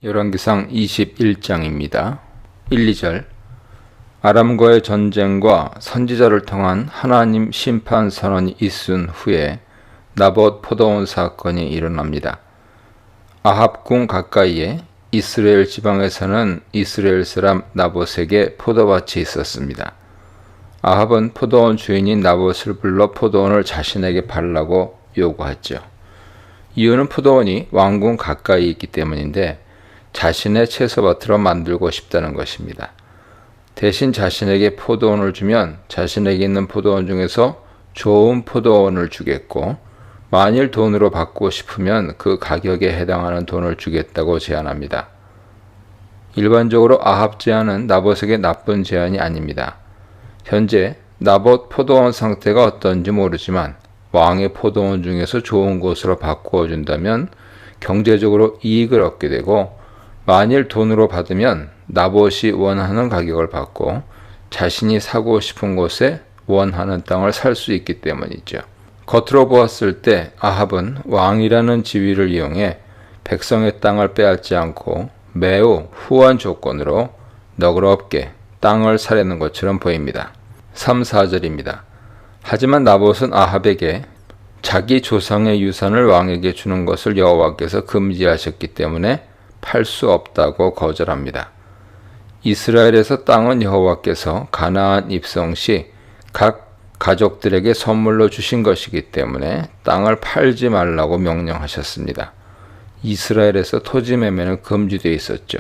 열왕기상 21장입니다. 1, 2절 아람과의 전쟁과 선지자를 통한 하나님 심판 선언이 있은 후에 나봇 포도원 사건이 일어납니다. 아합궁 가까이에 이스라엘 지방에서는 이스라엘 사람 나봇에게 포도밭이 있었습니다. 아합은 포도원 주인인 나봇을 불러 포도원을 자신에게 팔라고 요구했죠. 이유는 포도원이 왕궁 가까이 있기 때문인데 자신의 채소밭으로 만들고 싶다는 것입니다. 대신 자신에게 포도원을 주면 자신에게 있는 포도원 중에서 좋은 포도원을 주겠고, 만일 돈으로 받고 싶으면 그 가격에 해당하는 돈을 주겠다고 제안합니다. 일반적으로 아합 제안은 나봇에게 나쁜 제안이 아닙니다. 현재 나봇 포도원 상태가 어떤지 모르지만 왕의 포도원 중에서 좋은 곳으로 바꾸어 준다면 경제적으로 이익을 얻게 되고, 만일 돈으로 받으면 나봇이 원하는 가격을 받고 자신이 사고 싶은 곳에 원하는 땅을 살 수 있기 때문이죠. 겉으로 보았을 때 아합은 왕이라는 지위를 이용해 백성의 땅을 빼앗지 않고 매우 후한 조건으로 너그럽게 땅을 사려는 것처럼 보입니다. 3, 4절입니다. 하지만 나봇은 아합에게 자기 조상의 유산을 왕에게 주는 것을 여호와께서 금지하셨기 때문에 팔 수 없다고 거절합니다. 이스라엘에서 땅은 여호와께서 가나안 입성 시 각 가족들에게 선물로 주신 것이기 때문에 땅을 팔지 말라고 명령하셨습니다. 이스라엘에서 토지 매매는 금지되어 있었죠.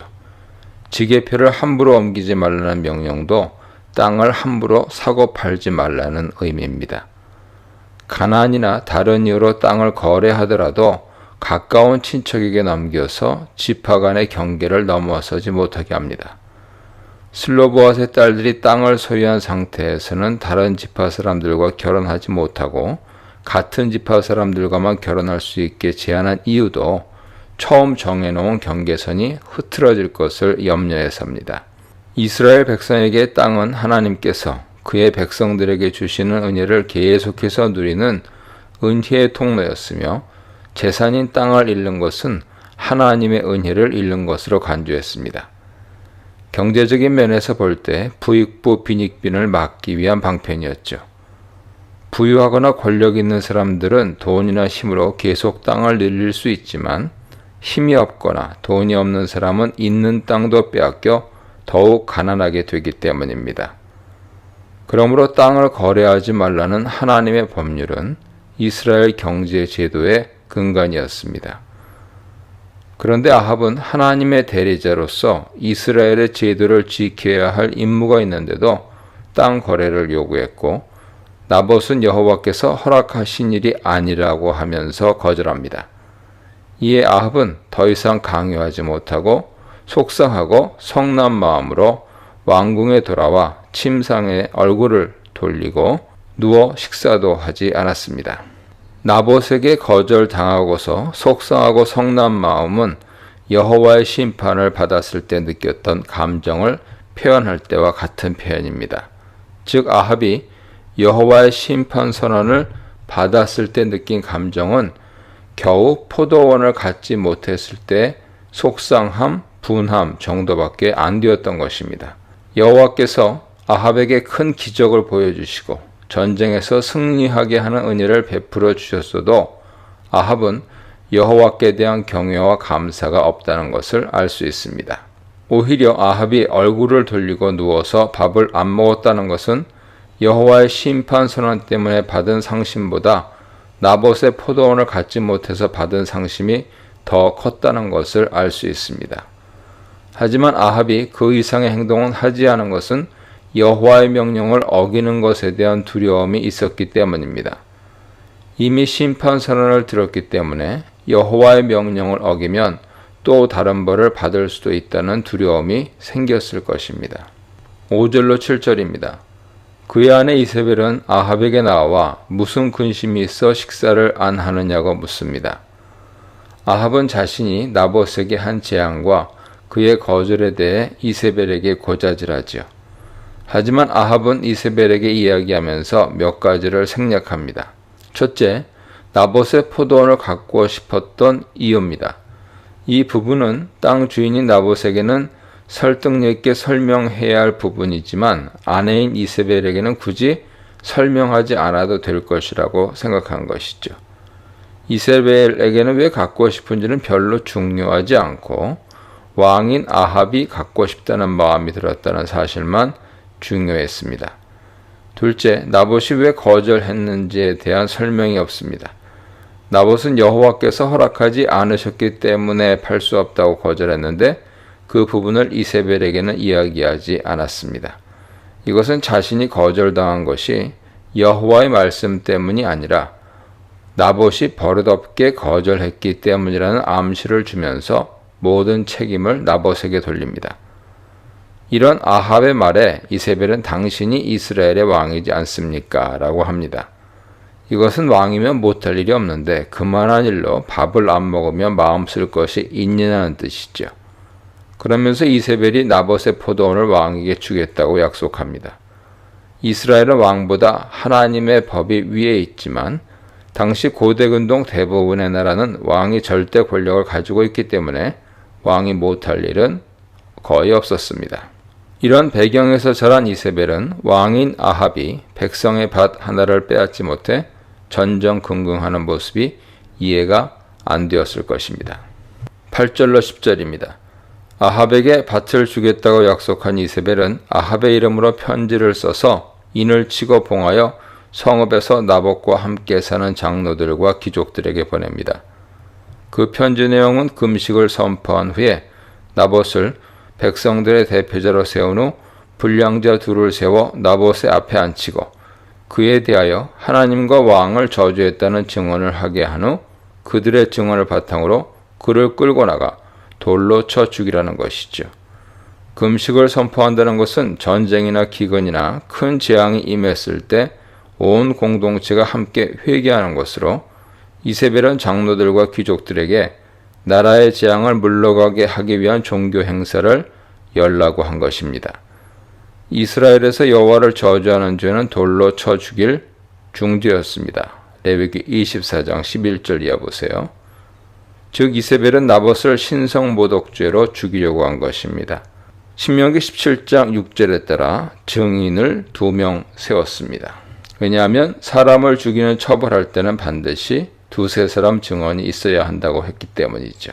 지게표를 함부로 옮기지 말라는 명령도 땅을 함부로 사고 팔지 말라는 의미입니다. 가나안이나 다른 이유로 땅을 거래하더라도 가까운 친척에게 넘겨서 지파 간의 경계를 넘어서지 못하게 합니다. 슬로보앗의 딸들이 땅을 소유한 상태에서는 다른 지파 사람들과 결혼하지 못하고 같은 지파 사람들과만 결혼할 수 있게 제한한 이유도 처음 정해놓은 경계선이 흐트러질 것을 염려해서입니다. 이스라엘 백성에게 땅은 하나님께서 그의 백성들에게 주시는 은혜를 계속해서 누리는 은혜의 통로였으며, 재산인 땅을 잃는 것은 하나님의 은혜를 잃는 것으로 간주했습니다. 경제적인 면에서 볼 때 부익부 빈익빈을 막기 위한 방편이었죠. 부유하거나 권력 있는 사람들은 돈이나 힘으로 계속 땅을 늘릴 수 있지만, 힘이 없거나 돈이 없는 사람은 있는 땅도 빼앗겨 더욱 가난하게 되기 때문입니다. 그러므로 땅을 거래하지 말라는 하나님의 법률은 이스라엘 경제 제도의 근간이었습니다. 그런데 아합은 하나님의 대리자로서 이스라엘의 제도를 지켜야 할 임무가 있는데도 땅 거래를 요구했고, 나봇은 여호와께서 허락하신 일이 아니라고 하면서 거절합니다. 이에 아합은 더 이상 강요하지 못하고 속상하고 성난 마음으로 왕궁에 돌아와 침상에 얼굴을 돌리고 누워 식사도 하지 않았습니다. 나봇에게 거절당하고서 속상하고 성난 마음은 여호와의 심판을 받았을 때 느꼈던 감정을 표현할 때와 같은 표현입니다. 즉 아합이 여호와의 심판 선언을 받았을 때 느낀 감정은 겨우 포도원을 갖지 못했을 때 속상함, 분함 정도밖에 안 되었던 것입니다. 여호와께서 아합에게 큰 기적을 보여주시고 전쟁에서 승리하게 하는 은혜를 베풀어 주셨어도 아합은 여호와께 대한 경외와 감사가 없다는 것을 알 수 있습니다. 오히려 아합이 얼굴을 돌리고 누워서 밥을 안 먹었다는 것은 여호와의 심판 선언 때문에 받은 상심보다 나봇의 포도원을 갖지 못해서 받은 상심이 더 컸다는 것을 알 수 있습니다. 하지만 아합이 그 이상의 행동은 하지 않은 것은 여호와의 명령을 어기는 것에 대한 두려움이 있었기 때문입니다. 이미 심판 선언을 들었기 때문에 여호와의 명령을 어기면 또 다른 벌을 받을 수도 있다는 두려움이 생겼을 것입니다. 5절로 7절입니다. 그의 아내 이세벨은 아합에게 나와 무슨 근심이 있어 식사를 안 하느냐고 묻습니다. 아합은 자신이 나봇에게 한 제안과 그의 거절에 대해 이세벨에게 고자질하지요. 하지만 아합은 이세벨에게 이야기하면서 몇 가지를 생략합니다. 첫째, 나봇의 포도원을 갖고 싶었던 이유입니다. 이 부분은 땅 주인인 나봇에게는 설득력 있게 설명해야 할 부분이지만 아내인 이세벨에게는 굳이 설명하지 않아도 될 것이라고 생각한 것이죠. 이세벨에게는 왜 갖고 싶은지는 별로 중요하지 않고 왕인 아합이 갖고 싶다는 마음이 들었다는 사실만 중요했습니다. 둘째, 나봇이 왜 거절했는지에 대한 설명이 없습니다. 나봇은 여호와께서 허락하지 않으셨기 때문에 팔 수 없다고 거절했는데 그 부분을 이세벨에게는 이야기하지 않았습니다. 이것은 자신이 거절당한 것이 여호와의 말씀 때문이 아니라 나봇이 버릇없게 거절했기 때문이라는 암시를 주면서 모든 책임을 나봇에게 돌립니다. 이런 아합의 말에 이세벨은 당신이 이스라엘의 왕이지 않습니까? 라고 합니다. 이것은 왕이면 못할 일이 없는데 그만한 일로 밥을 안 먹으면 마음 쓸 것이 있느냐는 뜻이죠. 그러면서 이세벨이 나봇의 포도원을 왕에게 주겠다고 약속합니다. 이스라엘은 왕보다 하나님의 법이 위에 있지만 당시 고대 근동 대부분의 나라는 왕이 절대 권력을 가지고 있기 때문에 왕이 못할 일은 거의 없었습니다. 이런 배경에서 자란 이세벨은 왕인 아합이 백성의 밭 하나를 빼앗지 못해 전전긍긍하는 모습이 이해가 안 되었을 것입니다. 8절로 10절입니다. 아합에게 밭을 주겠다고 약속한 이세벨은 아합의 이름으로 편지를 써서 인을 치고 봉하여 성읍에서 나봇과 함께 사는 장로들과 귀족들에게 보냅니다. 그 편지 내용은 금식을 선포한 후에 나봇을 백성들의 대표자로 세운 후 불량자 둘을 세워 나봇의 앞에 앉히고 그에 대하여 하나님과 왕을 저주했다는 증언을 하게 한 후 그들의 증언을 바탕으로 그를 끌고 나가 돌로 쳐 죽이라는 것이죠. 금식을 선포한다는 것은 전쟁이나 기근이나 큰 재앙이 임했을 때 온 공동체가 함께 회개하는 것으로 이세벨은 장로들과 귀족들에게 나라의 재앙을 물러가게 하기 위한 종교 행사를 열라고 한 것입니다. 이스라엘에서 여호와를 저주하는 죄는 돌로 쳐 죽일 중죄였습니다. 레위기 24장 11절 이하 보세요. 즉 이세벨은 나봇을 신성모독죄로 죽이려고 한 것입니다. 신명기 17장 6절에 따라 증인을 2명 세웠습니다. 왜냐하면 사람을 죽이는 처벌할 때는 반드시 2-3사람 증언이 있어야 한다고 했기 때문이죠.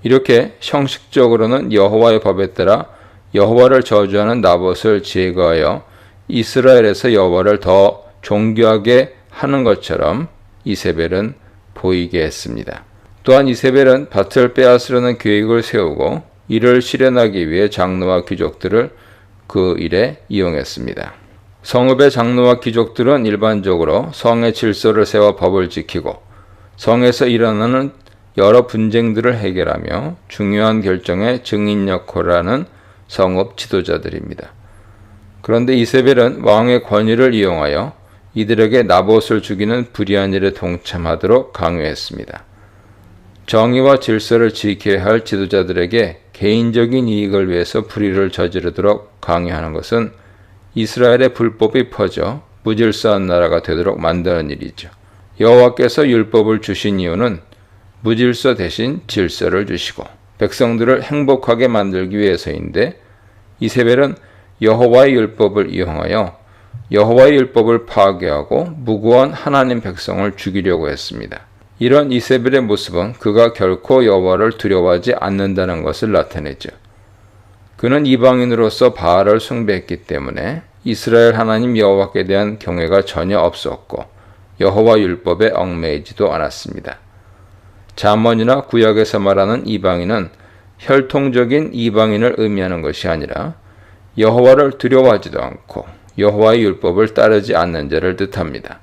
이렇게 형식적으로는 여호와의 법에 따라 여호와를 저주하는 나봇을 제거하여 이스라엘에서 여호와를 더 존귀하게 하는 것처럼 이세벨은 보이게 했습니다. 또한 이세벨은 밭을 빼앗으려는 계획을 세우고 이를 실현하기 위해 장로와 귀족들을 그 일에 이용했습니다. 성읍의 장로와 귀족들은 일반적으로 성의 질서를 세워 법을 지키고 성에서 일어나는 여러 분쟁들을 해결하며 중요한 결정의 증인 역할을 하는 성읍 지도자들입니다. 그런데 이세벨은 왕의 권위를 이용하여 이들에게 나봇을 죽이는 불의한 일에 동참하도록 강요했습니다. 정의와 질서를 지켜야 할 지도자들에게 개인적인 이익을 위해서 불의를 저지르도록 강요하는 것은 이스라엘의 불법이 퍼져 무질서한 나라가 되도록 만드는 일이죠. 여호와께서 율법을 주신 이유는 무질서 대신 질서를 주시고 백성들을 행복하게 만들기 위해서인데 이세벨은 여호와의 율법을 이용하여 여호와의 율법을 파괴하고 무고한 하나님 백성을 죽이려고 했습니다. 이런 이세벨의 모습은 그가 결코 여호와를 두려워하지 않는다는 것을 나타내죠. 그는 이방인으로서 바알을 숭배했기 때문에 이스라엘 하나님 여호와께 대한 경외가 전혀 없었고 여호와 율법에 얽매이지도 않았습니다. 잠언이나 구약에서 말하는 이방인은 혈통적인 이방인을 의미하는 것이 아니라 여호와를 두려워하지도 않고 여호와의 율법을 따르지 않는 자를 뜻합니다.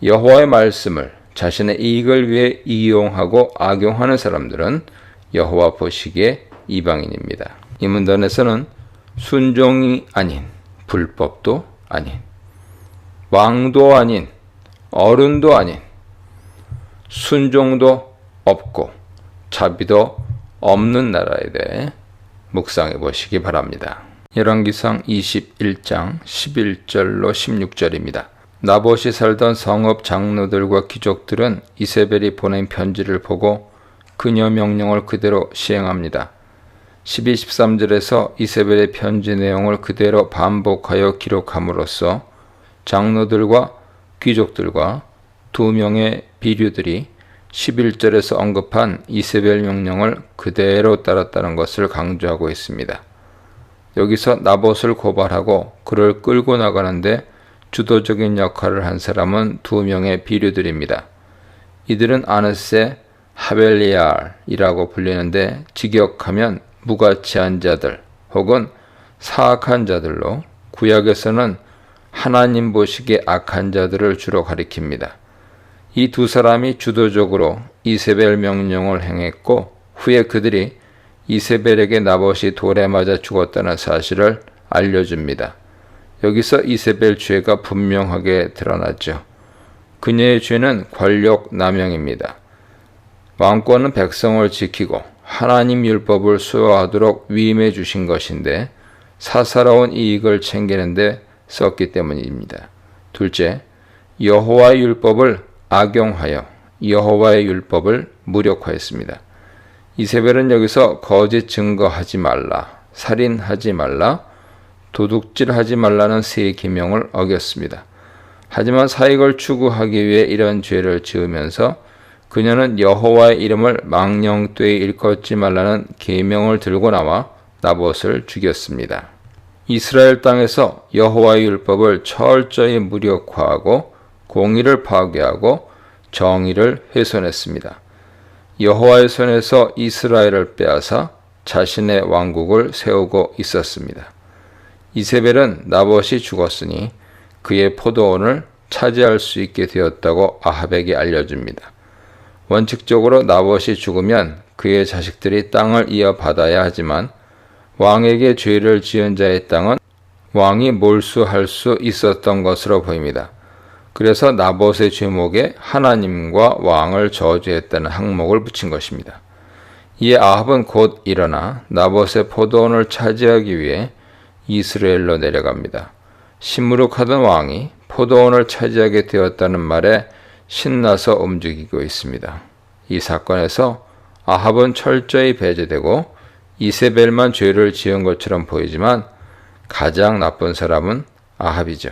여호와의 말씀을 자신의 이익을 위해 이용하고 악용하는 사람들은 여호와 보시기에 이방인입니다. 이 문단에서는 순종이 아닌 불법도 아닌 왕도 아닌 어른도 아닌 순종도 없고 자비도 없는 나라에 대해 묵상해 보시기 바랍니다. 열왕기상 21장 11절로 16절입니다. 나봇이 살던 성읍 장로들과 귀족들은 이세벨이 보낸 편지를 보고 그녀 명령을 그대로 시행합니다. 12, 13절에서 이세벨의 편지 내용을 그대로 반복하여 기록함으로써 장로들과 귀족들과 2명의 비류들이 11절에서 언급한 이세벨 명령을 그대로 따랐다는 것을 강조하고 있습니다. 여기서 나봇을 고발하고 그를 끌고 나가는데 주도적인 역할을 한 사람은 2명의 비류들입니다. 이들은 아느세 하벨리알이라고 불리는데 직역하면 무가치한 자들 혹은 사악한 자들로 구약에서는 하나님 보시기에 악한 자들을 주로 가리킵니다. 이 2사람이 주도적으로 이세벨 명령을 행했고 후에 그들이 이세벨에게 나봇이 돌에 맞아 죽었다는 사실을 알려줍니다. 여기서 이세벨 죄가 분명하게 드러나죠. 그녀의 죄는 권력 남용입니다. 왕권은 백성을 지키고 하나님 율법을 수호하도록 위임해 주신 것인데 사사로운 이익을 챙기는데 썼기 때문입니다. 둘째, 여호와의 율법을 악용하여 여호와의 율법을 무력화했습니다. 이세벨은 여기서 거짓 증거하지 말라, 살인하지 말라, 도둑질하지 말라는 세 계명을 어겼습니다. 하지만 사익을 추구하기 위해 이런 죄를 지으면서 그녀는 여호와의 이름을 망령되이 일컫지 말라는 계명을 들고 나와 나봇을 죽였습니다. 이스라엘 땅에서 여호와의 율법을 철저히 무력화하고 공의를 파괴하고 정의를 훼손했습니다. 여호와의 손에서 이스라엘을 빼앗아 자신의 왕국을 세우고 있었습니다. 이세벨은 나봇이 죽었으니 그의 포도원을 차지할 수 있게 되었다고 아합에게 알려줍니다. 원칙적으로 나봇이 죽으면 그의 자식들이 땅을 이어받아야 하지만 왕에게 죄를 지은 자의 땅은 왕이 몰수할 수 있었던 것으로 보입니다. 그래서 나봇의 죄목에 하나님과 왕을 저주했다는 항목을 붙인 것입니다. 이에 아합은 곧 일어나 나봇의 포도원을 차지하기 위해 이스라엘로 내려갑니다. 시무룩하던 왕이 포도원을 차지하게 되었다는 말에 신나서 움직이고 있습니다. 이 사건에서 아합은 철저히 배제되고 이세벨만 죄를 지은 것처럼 보이지만 가장 나쁜 사람은 아합이죠.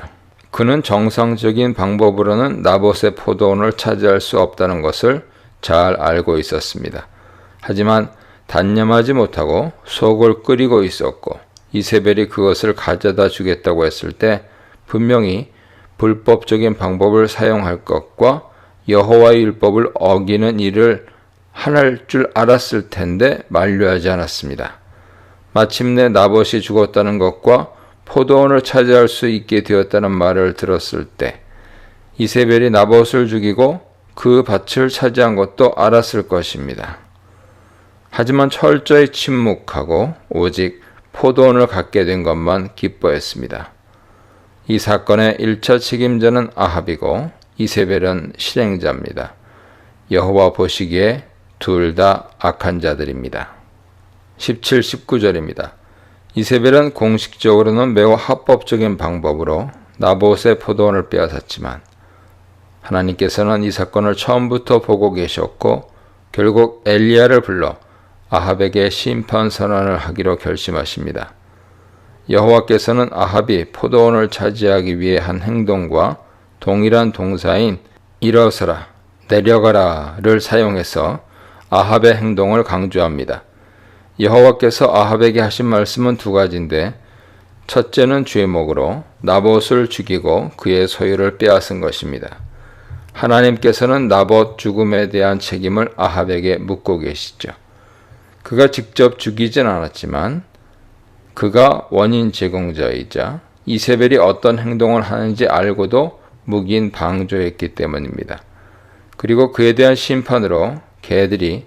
그는 정상적인 방법으로는 나봇의 포도원을 차지할 수 없다는 것을 잘 알고 있었습니다. 하지만 단념하지 못하고 속을 끓이고 있었고 이세벨이 그것을 가져다 주겠다고 했을 때 분명히 불법적인 방법을 사용할 것과 여호와의 율법을 어기는 일을 할 줄 알았을 텐데 만류하지 않았습니다. 마침내 나봇이 죽었다는 것과 포도원을 차지할 수 있게 되었다는 말을 들었을 때 이세벨이 나봇을 죽이고 그 밭을 차지한 것도 알았을 것입니다. 하지만 철저히 침묵하고 오직 포도원을 갖게 된 것만 기뻐했습니다. 이 사건의 1차 책임자는 아합이고 이세벨은 실행자입니다. 여호와 보시기에 둘 다 악한 자들입니다. 17, 19절입니다. 이세벨은 공식적으로는 매우 합법적인 방법으로 나봇의 포도원을 빼앗았지만 하나님께서는 이 사건을 처음부터 보고 계셨고 결국 엘리야를 불러 아합에게 심판 선언을 하기로 결심하십니다. 여호와께서는 아합이 포도원을 차지하기 위해 한 행동과 동일한 동사인 일어서라, 내려가라를 사용해서 아합의 행동을 강조합니다. 여호와께서 아합에게 하신 말씀은 2가지인데 첫째는 죄목으로 나봇을 죽이고 그의 소유를 빼앗은 것입니다. 하나님께서는 나봇 죽음에 대한 책임을 아합에게 묻고 계시죠. 그가 직접 죽이진 않았지만 그가 원인 제공자이자 이세벨이 어떤 행동을 하는지 알고도 묵인 방조했기 때문입니다. 그리고 그에 대한 심판으로 개들이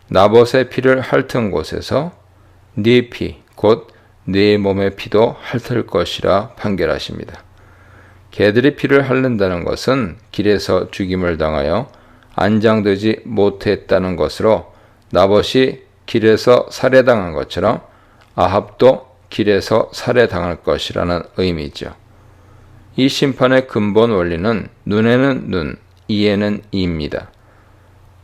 나봇의 피를 핥은 곳에서 네 피, 곧 네 몸의 피도 핥을 것이라 판결하십니다. 개들이 피를 핥는다는 것은 길에서 죽임을 당하여 안장되지 못했다는 것으로 나봇이 길에서 살해당한 것처럼 아합도 길에서 살해당할 것이라는 의미죠. 이 심판의 근본 원리는 눈에는 눈, 이에는 이입니다.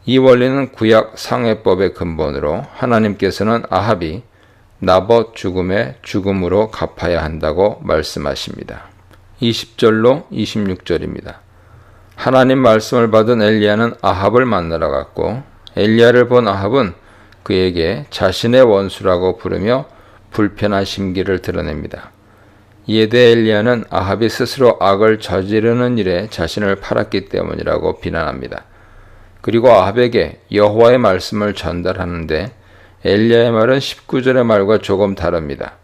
이 원리는 구약 상해법의 근본으로 하나님께서는 아합이 나봇 죽음에 죽음으로 갚아야 한다고 말씀하십니다. 20절로 26절입니다. 하나님 말씀을 받은 엘리야는 아합을 만나러 갔고 엘리야를 본 아합은 그에게 자신의 원수라고 부르며 불편한 심기를 드러냅니다. 이에 대해 엘리야는 아합이 스스로 악을 저지르는 일에 자신을 팔았기 때문이라고 비난합니다. 그리고 아합에게 여호와의 말씀을 전달하는데 엘리야의 말은 19절의 말과 조금 다릅니다.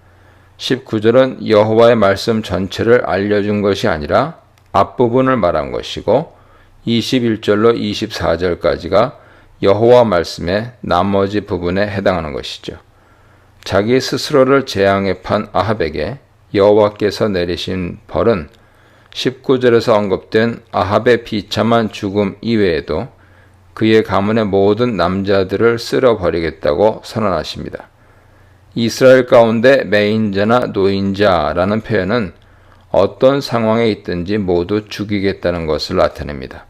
19절은 여호와의 말씀 전체를 알려준 것이 아니라 앞부분을 말한 것이고 21절로 24절까지가 여호와 말씀의 나머지 부분에 해당하는 것이죠. 자기 스스로를 재앙에 판 아합에게 여호와께서 내리신 벌은 19절에서 언급된 아합의 비참한 죽음 이외에도 그의 가문의 모든 남자들을 쓸어버리겠다고 선언하십니다. 이스라엘 가운데 매인자나 노인자라는 표현은 어떤 상황에 있든지 모두 죽이겠다는 것을 나타냅니다.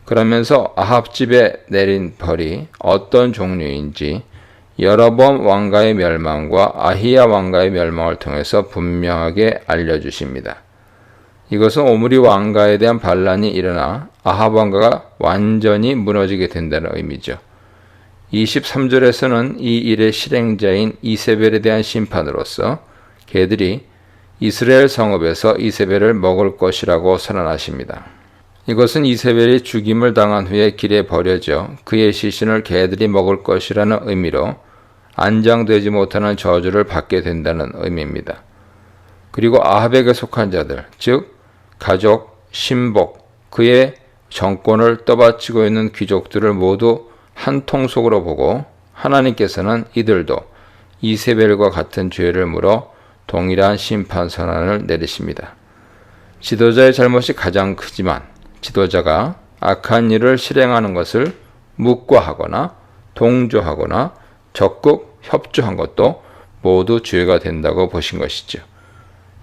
그러면서 아합 집에 내린 벌이 어떤 종류인지 여로보암 왕가의 멸망과 아히야 왕가의 멸망을 통해서 분명하게 알려주십니다. 이것은 오므리 왕가에 대한 반란이 일어나 아합 왕가가 완전히 무너지게 된다는 의미죠. 23절에서는 이 일의 실행자인 이세벨에 대한 심판으로서 개들이 이스라엘 성읍에서 이세벨을 먹을 것이라고 선언하십니다. 이것은 이세벨이 죽임을 당한 후에 길에 버려져 그의 시신을 개들이 먹을 것이라는 의미로 안장되지 못하는 저주를 받게 된다는 의미입니다. 그리고 아합에게 속한 자들, 즉 가족, 신복, 그의 정권을 떠받치고 있는 귀족들을 모두 한 통속으로 보고 하나님께서는 이들도 이세벨과 같은 죄를 물어 동일한 심판 선언을 내리십니다. 지도자의 잘못이 가장 크지만 지도자가 악한 일을 실행하는 것을 묵과하거나 동조하거나 적극 협조한 것도 모두 죄가 된다고 보신 것이죠.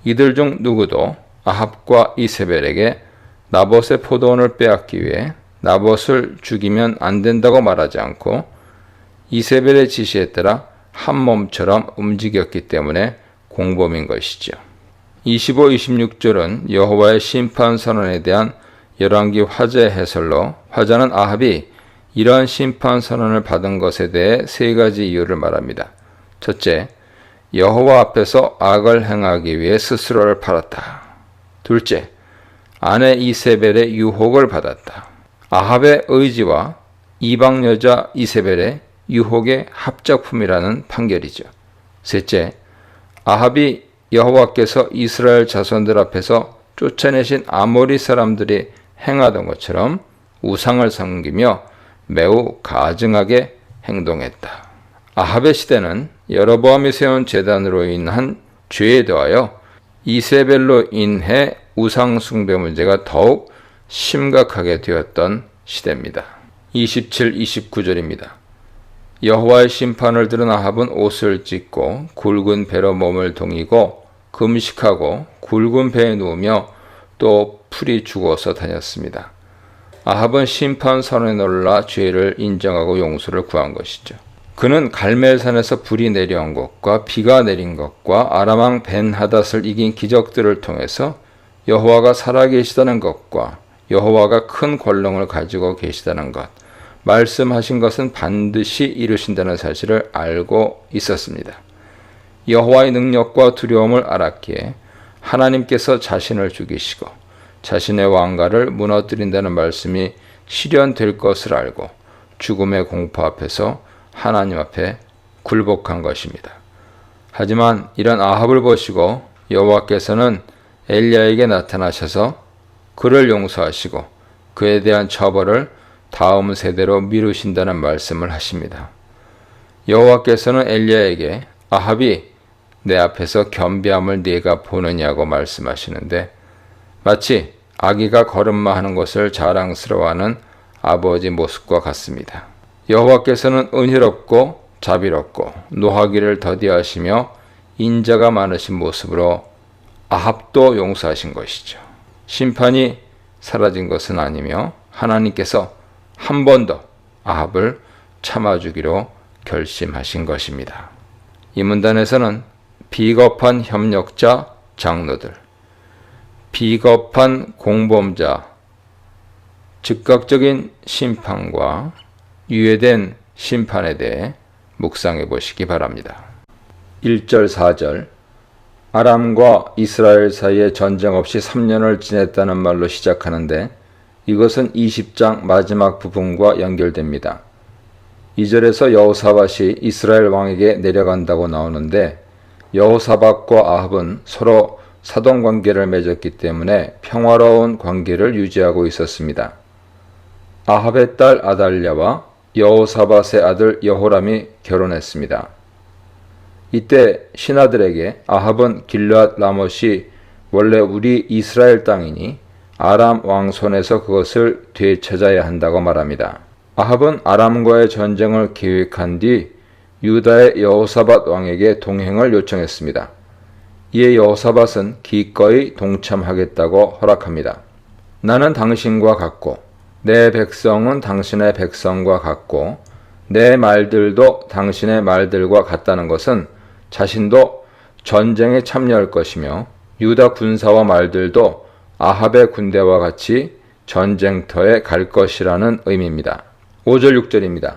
이들 중 누구도 아합과 이세벨에게 나봇의 포도원을 빼앗기 위해 나봇을 죽이면 안 된다고 말하지 않고 이세벨의 지시에 따라 한 몸처럼 움직였기 때문에 공범인 것이죠. 25, 26절은 여호와의 심판 선언에 대한 열왕기 화제 해설로 화자는 아합이 이러한 심판 선언을 받은 것에 대해 세 가지 이유를 말합니다. 첫째, 여호와 앞에서 악을 행하기 위해 스스로를 팔았다. 둘째, 아내 이세벨의 유혹을 받았다. 아합의 의지와 이방 여자 이세벨의 유혹의 합작품이라는 판결이죠. 셋째, 아합이 여호와께서 이스라엘 자손들 앞에서 쫓아내신 아모리 사람들이 행하던 것처럼 우상을 섬기며 매우 가증하게 행동했다. 아합의 시대는 여로보암이 세운 제단으로 인한 죄에 더하여 이세벨로 인해 우상 숭배 문제가 더욱 심각하게 되었던 시대입니다. 27, 29절입니다. 여호와의 심판을 들은 아합은 옷을 찢고 굵은 배로 몸을 동이고 금식하고 굵은 배에 누우며 또 풀이 죽어서 다녔습니다. 아합은 심판 선언에 놀라 죄를 인정하고 용서를 구한 것이죠. 그는 갈멜산에서 불이 내려온 것과 비가 내린 것과 아람왕 벤하닷을 이긴 기적들을 통해서 여호와가 살아계시다는 것과 여호와가 큰 권능을 가지고 계시다는 것, 말씀하신 것은 반드시 이루신다는 사실을 알고 있었습니다. 여호와의 능력과 두려움을 알았기에 하나님께서 자신을 죽이시고 자신의 왕가를 무너뜨린다는 말씀이 실현될 것을 알고 죽음의 공포 앞에서 하나님 앞에 굴복한 것입니다. 하지만 이런 아합을 보시고 여호와께서는 엘리야에게 나타나셔서 그를 용서하시고 그에 대한 처벌을 다음 세대로 미루신다는 말씀을 하십니다. 여호와께서는 엘리야에게 아합이 내 앞에서 겸비함을 네가 보느냐고 말씀하시는데 마치 아기가 걸음마하는 것을 자랑스러워하는 아버지 모습과 같습니다. 여호와께서는 은혜롭고 자비롭고 노하기를 더디하시며 인자가 많으신 모습으로 아합도 용서하신 것이죠. 심판이 사라진 것은 아니며 하나님께서 한 번 더 아합을 참아주기로 결심하신 것입니다. 이 문단에서는 비겁한 협력자 장로들, 비겁한 공범자, 즉각적인 심판과 유예된 심판에 대해 묵상해 보시기 바랍니다. 1절 4절 아람과 이스라엘 사이에 전쟁 없이 3년을 지냈다는 말로 시작하는데 이것은 20장 마지막 부분과 연결됩니다. 2절에서 여호사밧이 이스라엘 왕에게 내려간다고 나오는데 여호사밧과 아합은 서로 사돈관계를 맺었기 때문에 평화로운 관계를 유지하고 있었습니다. 아합의 딸 아달랴와 여호사밧의 아들 여호람이 결혼했습니다. 이때 신하들에게 아합은 길르앗 라못이 원래 우리 이스라엘 땅이니 아람 왕 손에서 그것을 되찾아야 한다고 말합니다. 아합은 아람과의 전쟁을 계획한 뒤 유다의 여호사밧 왕에게 동행을 요청했습니다. 이에 여호사밧은 기꺼이 동참하겠다고 허락합니다. 나는 당신과 같고 내 백성은 당신의 백성과 같고 내 말들도 당신의 말들과 같다는 것은 자신도 전쟁에 참여할 것이며 유다 군사와 말들도 아합의 군대와 같이 전쟁터에 갈 것이라는 의미입니다. 5절 6절입니다.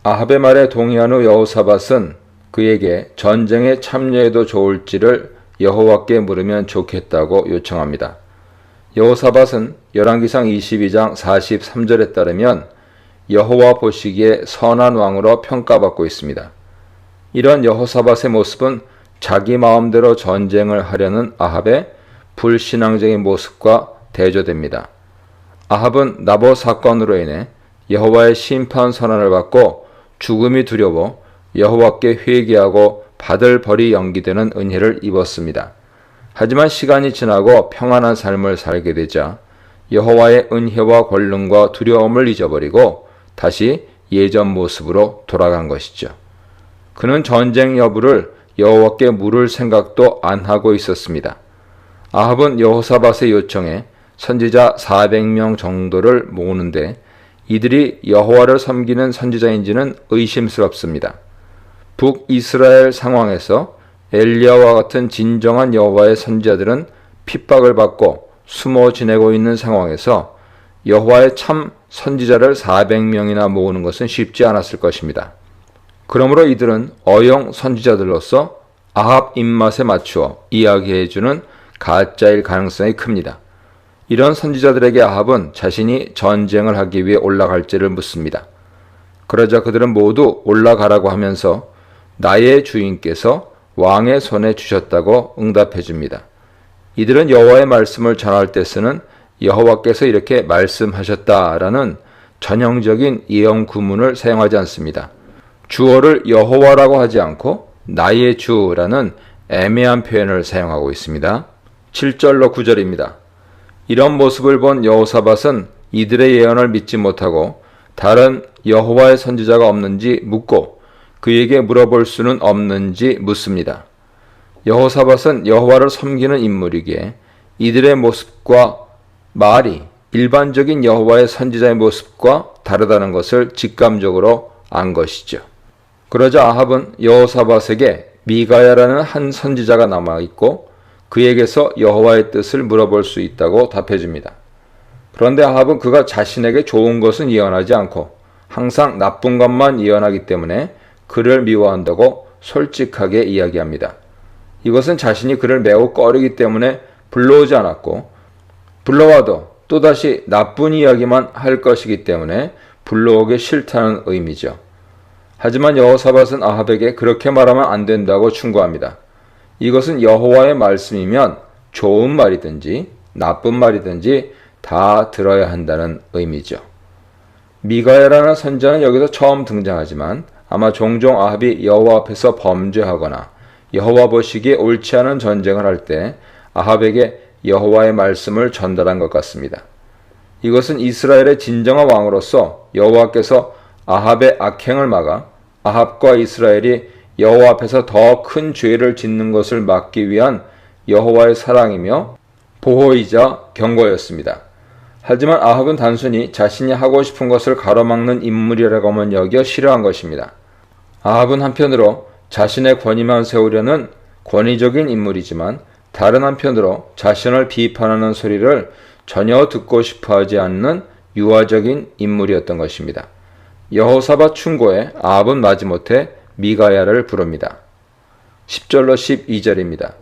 아합의 말에 동의한 후 여호사밧은 그에게 전쟁에 참여해도 좋을지를 여호와께 물으면 좋겠다고 요청합니다. 여호사밧은 열왕기상 22장 43절에 따르면 여호와 보시기에 선한 왕으로 평가받고 있습니다. 이런 여호사밧의 모습은 자기 마음대로 전쟁을 하려는 아합의 불신앙적인 모습과 대조됩니다. 아합은 나봇 사건으로 인해 여호와의 심판 선언을 받고 죽음이 두려워 여호와께 회개하고 받을 벌이 연기되는 은혜를 입었습니다. 하지만 시간이 지나고 평안한 삶을 살게 되자 여호와의 은혜와 권능과 두려움을 잊어버리고 다시 예전 모습으로 돌아간 것이죠. 그는 전쟁 여부를 여호와께 물을 생각도 안 하고 있었습니다. 아합은 여호사밧의 요청에 선지자 400명 정도를 모으는데 이들이 여호와를 섬기는 선지자인지는 의심스럽습니다. 북이스라엘 상황에서 엘리야와 같은 진정한 여호와의 선지자들은 핍박을 받고 숨어 지내고 있는 상황에서 여호와의 참 선지자를 400명이나 모으는 것은 쉽지 않았을 것입니다. 그러므로 이들은 어용 선지자들로서 아합 입맛에 맞추어 이야기해주는 가짜일 가능성이 큽니다. 이런 선지자들에게 아합은 자신이 전쟁을 하기 위해 올라갈지를 묻습니다. 그러자 그들은 모두 올라가라고 하면서 나의 주인께서 왕의 손에 주셨다고 응답해 줍니다. 이들은 여호와의 말씀을 전할 때 쓰는 여호와께서 이렇게 말씀하셨다라는 전형적인 예언 구문을 사용하지 않습니다. 주어를 여호와라고 하지 않고 나의 주라는 애매한 표현을 사용하고 있습니다. 7절로 9절입니다. 이런 모습을 본 여호사밧은 이들의 예언을 믿지 못하고 다른 여호와의 선지자가 없는지 묻고 그에게 물어볼 수는 없는지 묻습니다. 여호사밧은 여호와를 섬기는 인물이기에 이들의 모습과 말이 일반적인 여호와의 선지자의 모습과 다르다는 것을 직감적으로 안 것이죠. 그러자 아합은 여호사밧에게 미가야라는 한 선지자가 남아있고 그에게서 여호와의 뜻을 물어볼 수 있다고 답해줍니다. 그런데 아합은 그가 자신에게 좋은 것은 예언하지 않고 항상 나쁜 것만 예언하기 때문에 그를 미워한다고 솔직하게 이야기합니다. 이것은 자신이 그를 매우 꺼리기 때문에 불러오지 않았고 불러와도 또다시 나쁜 이야기만 할 것이기 때문에 불러오기 싫다는 의미죠. 하지만 여호사밧은 아합에게 그렇게 말하면 안 된다고 충고합니다. 이것은 여호와의 말씀이면 좋은 말이든지 나쁜 말이든지 다 들어야 한다는 의미죠. 미가야라는 선지자는 여기서 처음 등장하지만 아마 종종 아합이 여호와 앞에서 범죄하거나 여호와 보시기에 옳지 않은 전쟁을 할 때 아합에게 여호와의 말씀을 전달한 것 같습니다. 이것은 이스라엘의 진정한 왕으로서 여호와께서 아합의 악행을 막아 아합과 이스라엘이 여호와 앞에서 더 큰 죄를 짓는 것을 막기 위한 여호와의 사랑이며 보호이자 경고였습니다. 하지만 아합은 단순히 자신이 하고 싶은 것을 가로막는 인물이라고만 여겨 싫어한 것입니다. 아합은 한편으로 자신의 권위만 세우려는 권위적인 인물이지만 다른 한편으로 자신을 비판하는 소리를 전혀 듣고 싶어하지 않는 유아적인 인물이었던 것입니다. 여호사밧 충고에 아합은 마지못해 미가야를 부릅니다. 10절로 12절입니다.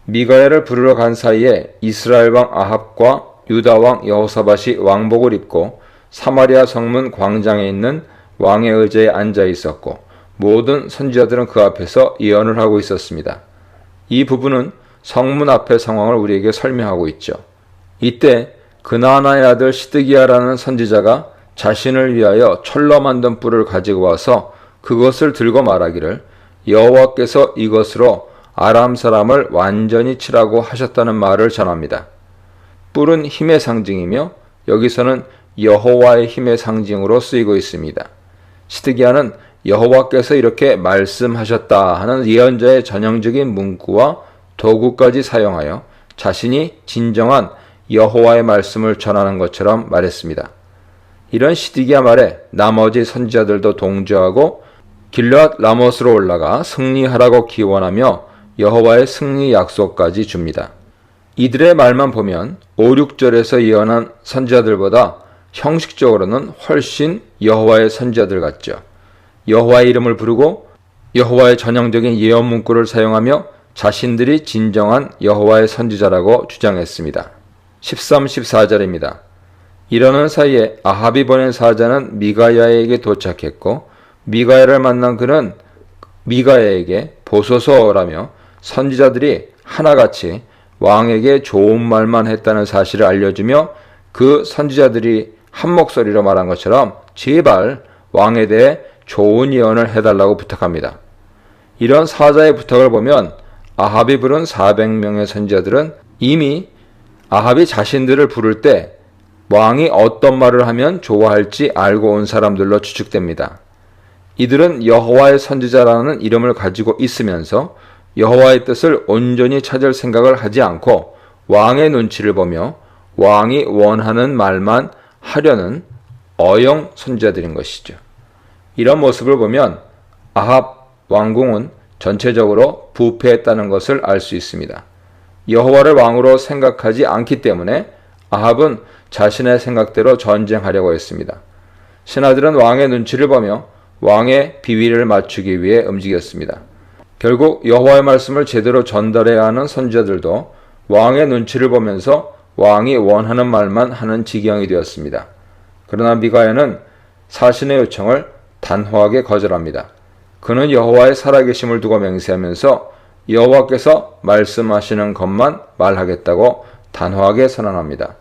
미가야를 부르러 간 사이에 이스라엘 왕 아합과 유다 왕 여호사밧이 왕복을 입고 사마리아 성문 광장에 있는 왕의 의자에 앉아 있었고 모든 선지자들은 그 앞에서 예언을 하고 있었습니다. 이 부분은 성문 앞의 상황을 우리에게 설명하고 있죠. 이때 그나아나의 아들 시드기야라는 선지자가 자신을 위하여 철로 만든 뿔을 가지고 와서 그것을 들고 말하기를 여호와께서 이것으로 아람 사람을 완전히 치라고 하셨다는 말을 전합니다. 뿔은 힘의 상징이며 여기서는 여호와의 힘의 상징으로 쓰이고 있습니다. 시드기야는 여호와께서 이렇게 말씀하셨다 하는 예언자의 전형적인 문구와 도구까지 사용하여 자신이 진정한 여호와의 말씀을 전하는 것처럼 말했습니다. 이런 시드기야 말에 나머지 선지자들도 동조하고 길르앗 라못으로 올라가 승리하라고 기원하며 여호와의 승리 약속까지 줍니다. 이들의 말만 보면 5, 6절에서 예언한 선지자들보다 형식적으로는 훨씬 여호와의 선지자들 같죠. 여호와의 이름을 부르고 여호와의 전형적인 예언 문구를 사용하며 자신들이 진정한 여호와의 선지자라고 주장했습니다. 13, 14절입니다. 이러는 사이에 아합이 보낸 사자는 미가야에게 도착했고 미가야를 만난 그는 미가야에게 보소서라며 선지자들이 하나같이 왕에게 좋은 말만 했다는 사실을 알려주며 그 선지자들이 한 목소리로 말한 것처럼 제발 왕에 대해 좋은 예언을 해달라고 부탁합니다. 이런 사자의 부탁을 보면 아합이 부른 400명의 선지자들은 이미 아합이 자신들을 부를 때 왕이 어떤 말을 하면 좋아할지 알고 온 사람들로 추측됩니다. 이들은 여호와의 선지자라는 이름을 가지고 있으면서 여호와의 뜻을 온전히 찾을 생각을 하지 않고 왕의 눈치를 보며 왕이 원하는 말만 하려는 어영 선지자들인 것이죠. 이런 모습을 보면 아합 왕궁은 전체적으로 부패했다는 것을 알 수 있습니다. 여호와를 왕으로 생각하지 않기 때문에 아합은 자신의 생각대로 전쟁하려고 했습니다. 신하들은 왕의 눈치를 보며 왕의 비위를 맞추기 위해 움직였습니다. 결국 여호와의 말씀을 제대로 전달해야 하는 선지자들도 왕의 눈치를 보면서 왕이 원하는 말만 하는 지경이 되었습니다. 그러나 미가야는 사신의 요청을 단호하게 거절합니다. 그는 여호와의 살아계심을 두고 맹세하면서 여호와께서 말씀하시는 것만 말하겠다고 단호하게 선언합니다.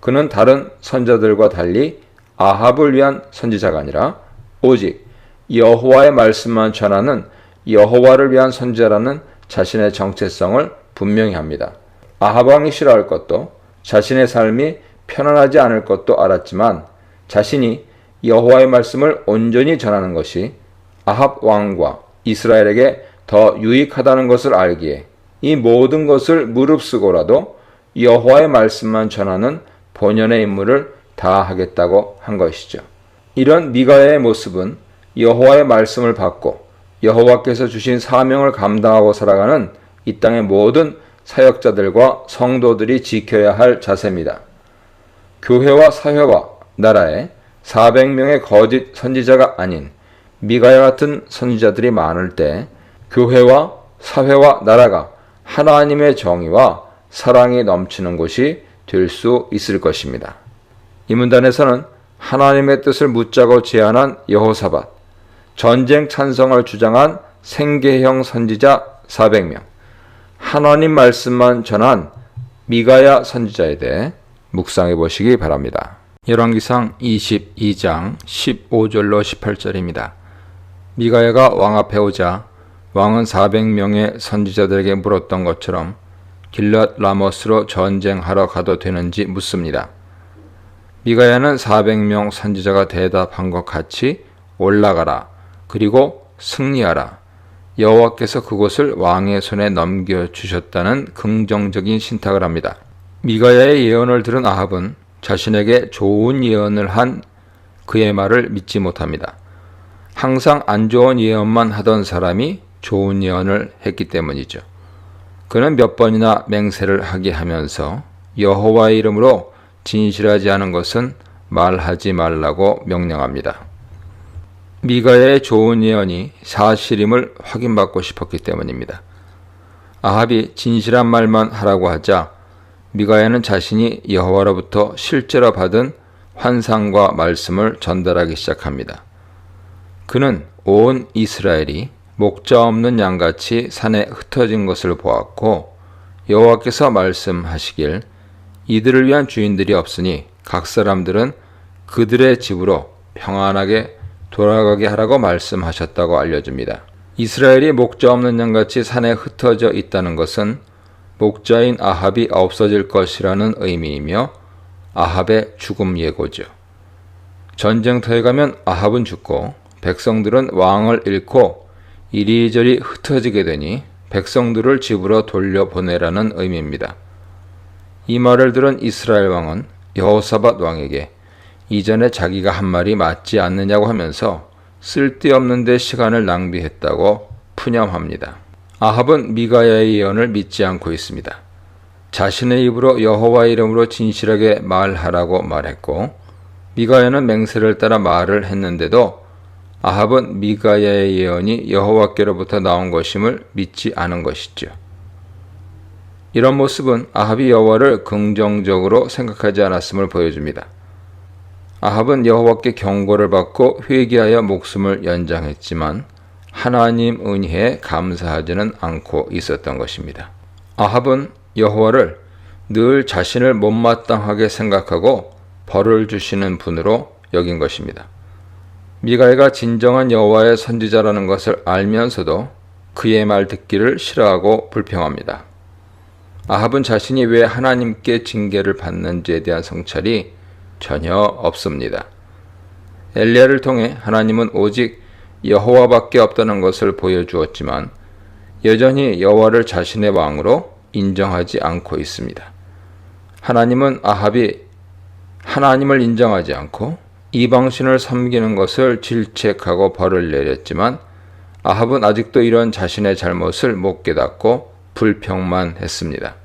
그는 다른 선지자들과 달리 아합을 위한 선지자가 아니라 오직 여호와의 말씀만 전하는 여호와를 위한 선지자라는 자신의 정체성을 분명히 합니다. 아합 왕이 싫어할 것도 자신의 삶이 편안하지 않을 것도 알았지만 자신이 여호와의 말씀을 온전히 전하는 것이 아합 왕과 이스라엘에게 더 유익하다는 것을 알기에 이 모든 것을 무릅쓰고라도 여호와의 말씀만 전하는 본연의 임무를 다하겠다고 한 것이죠. 이런 미가야의 모습은 여호와의 말씀을 받고 여호와께서 주신 사명을 감당하고 살아가는 이 땅의 모든 사역자들과 성도들이 지켜야 할 자세입니다. 교회와 사회와 나라에 400명의 거짓 선지자가 아닌 미가야 같은 선지자들이 많을 때 교회와 사회와 나라가 하나님의 정의와 사랑이 넘치는 곳이 될 수 있을 것입니다. 이 문단에서는 하나님의 뜻을 묻자고 제안한 여호사밧, 전쟁 찬성을 주장한 생계형 선지자 400명, 하나님 말씀만 전한 미가야 선지자에 대해 묵상해 보시기 바랍니다. 열왕기상 22장 15절로 18절입니다. 미가야가 왕 앞에 오자 왕은 400명의 선지자들에게 물었던 것처럼 길르앗 라못으로 전쟁하러 가도 되는지 묻습니다. 미가야는 400명 선지자가 대답한 것 같이 올라가라, 그리고 승리하라, 여호와께서 그곳을 왕의 손에 넘겨주셨다는 긍정적인 신탁을 합니다. 미가야의 예언을 들은 아합은 자신에게 좋은 예언을 한 그의 말을 믿지 못합니다. 항상 안 좋은 예언만 하던 사람이 좋은 예언을 했기 때문이죠. 그는 몇 번이나 맹세를 하게 하면서 여호와의 이름으로 진실하지 않은 것은 말하지 말라고 명령합니다. 미가야의 좋은 예언이 사실임을 확인받고 싶었기 때문입니다. 아합이 진실한 말만 하라고 하자 미가야는 자신이 여호와로부터 실제로 받은 환상과 말씀을 전달하기 시작합니다. 그는 온 이스라엘이 목자 없는 양같이 산에 흩어진 것을 보았고 여호와께서 말씀하시길 이들을 위한 주인들이 없으니 각 사람들은 그들의 집으로 평안하게 돌아가게 하라고 말씀하셨다고 알려줍니다. 이스라엘이 목자 없는 양같이 산에 흩어져 있다는 것은 목자인 아합이 없어질 것이라는 의미이며 아합의 죽음 예고죠. 전쟁터에 가면 아합은 죽고 백성들은 왕을 잃고 이리저리 흩어지게 되니 백성들을 집으로 돌려보내라는 의미입니다. 이 말을 들은 이스라엘 왕은 여호사밧 왕에게 이전에 자기가 한 말이 맞지 않느냐고 하면서 쓸데없는 데 시간을 낭비했다고 푸념합니다. 아합은 미가야의 예언을 믿지 않고 있습니다. 자신의 입으로 여호와의 이름으로 진실하게 말하라고 말했고 미가야는 맹세를 따라 말을 했는데도 아합은 미가야의 예언이 여호와께로부터 나온 것임을 믿지 않은 것이죠. 이런 모습은 아합이 여호와를 긍정적으로 생각하지 않았음을 보여줍니다. 아합은 여호와께 경고를 받고 회개하여 목숨을 연장했지만 하나님 은혜에 감사하지는 않고 있었던 것입니다. 아합은 여호와를 늘 자신을 못마땅하게 생각하고 벌을 주시는 분으로 여긴 것입니다. 미가야가 진정한 여호와의 선지자라는 것을 알면서도 그의 말 듣기를 싫어하고 불평합니다. 아합은 자신이 왜 하나님께 징계를 받는지에 대한 성찰이 전혀 없습니다. 엘리야를 통해 하나님은 오직 여호와밖에 없다는 것을 보여주었지만 여전히 여호와를 자신의 왕으로 인정하지 않고 있습니다. 하나님은 아합이 하나님을 인정하지 않고 이방신을 섬기는 것을 질책하고 벌을 내렸지만 아합은 아직도 이런 자신의 잘못을 못 깨닫고 불평만 했습니다.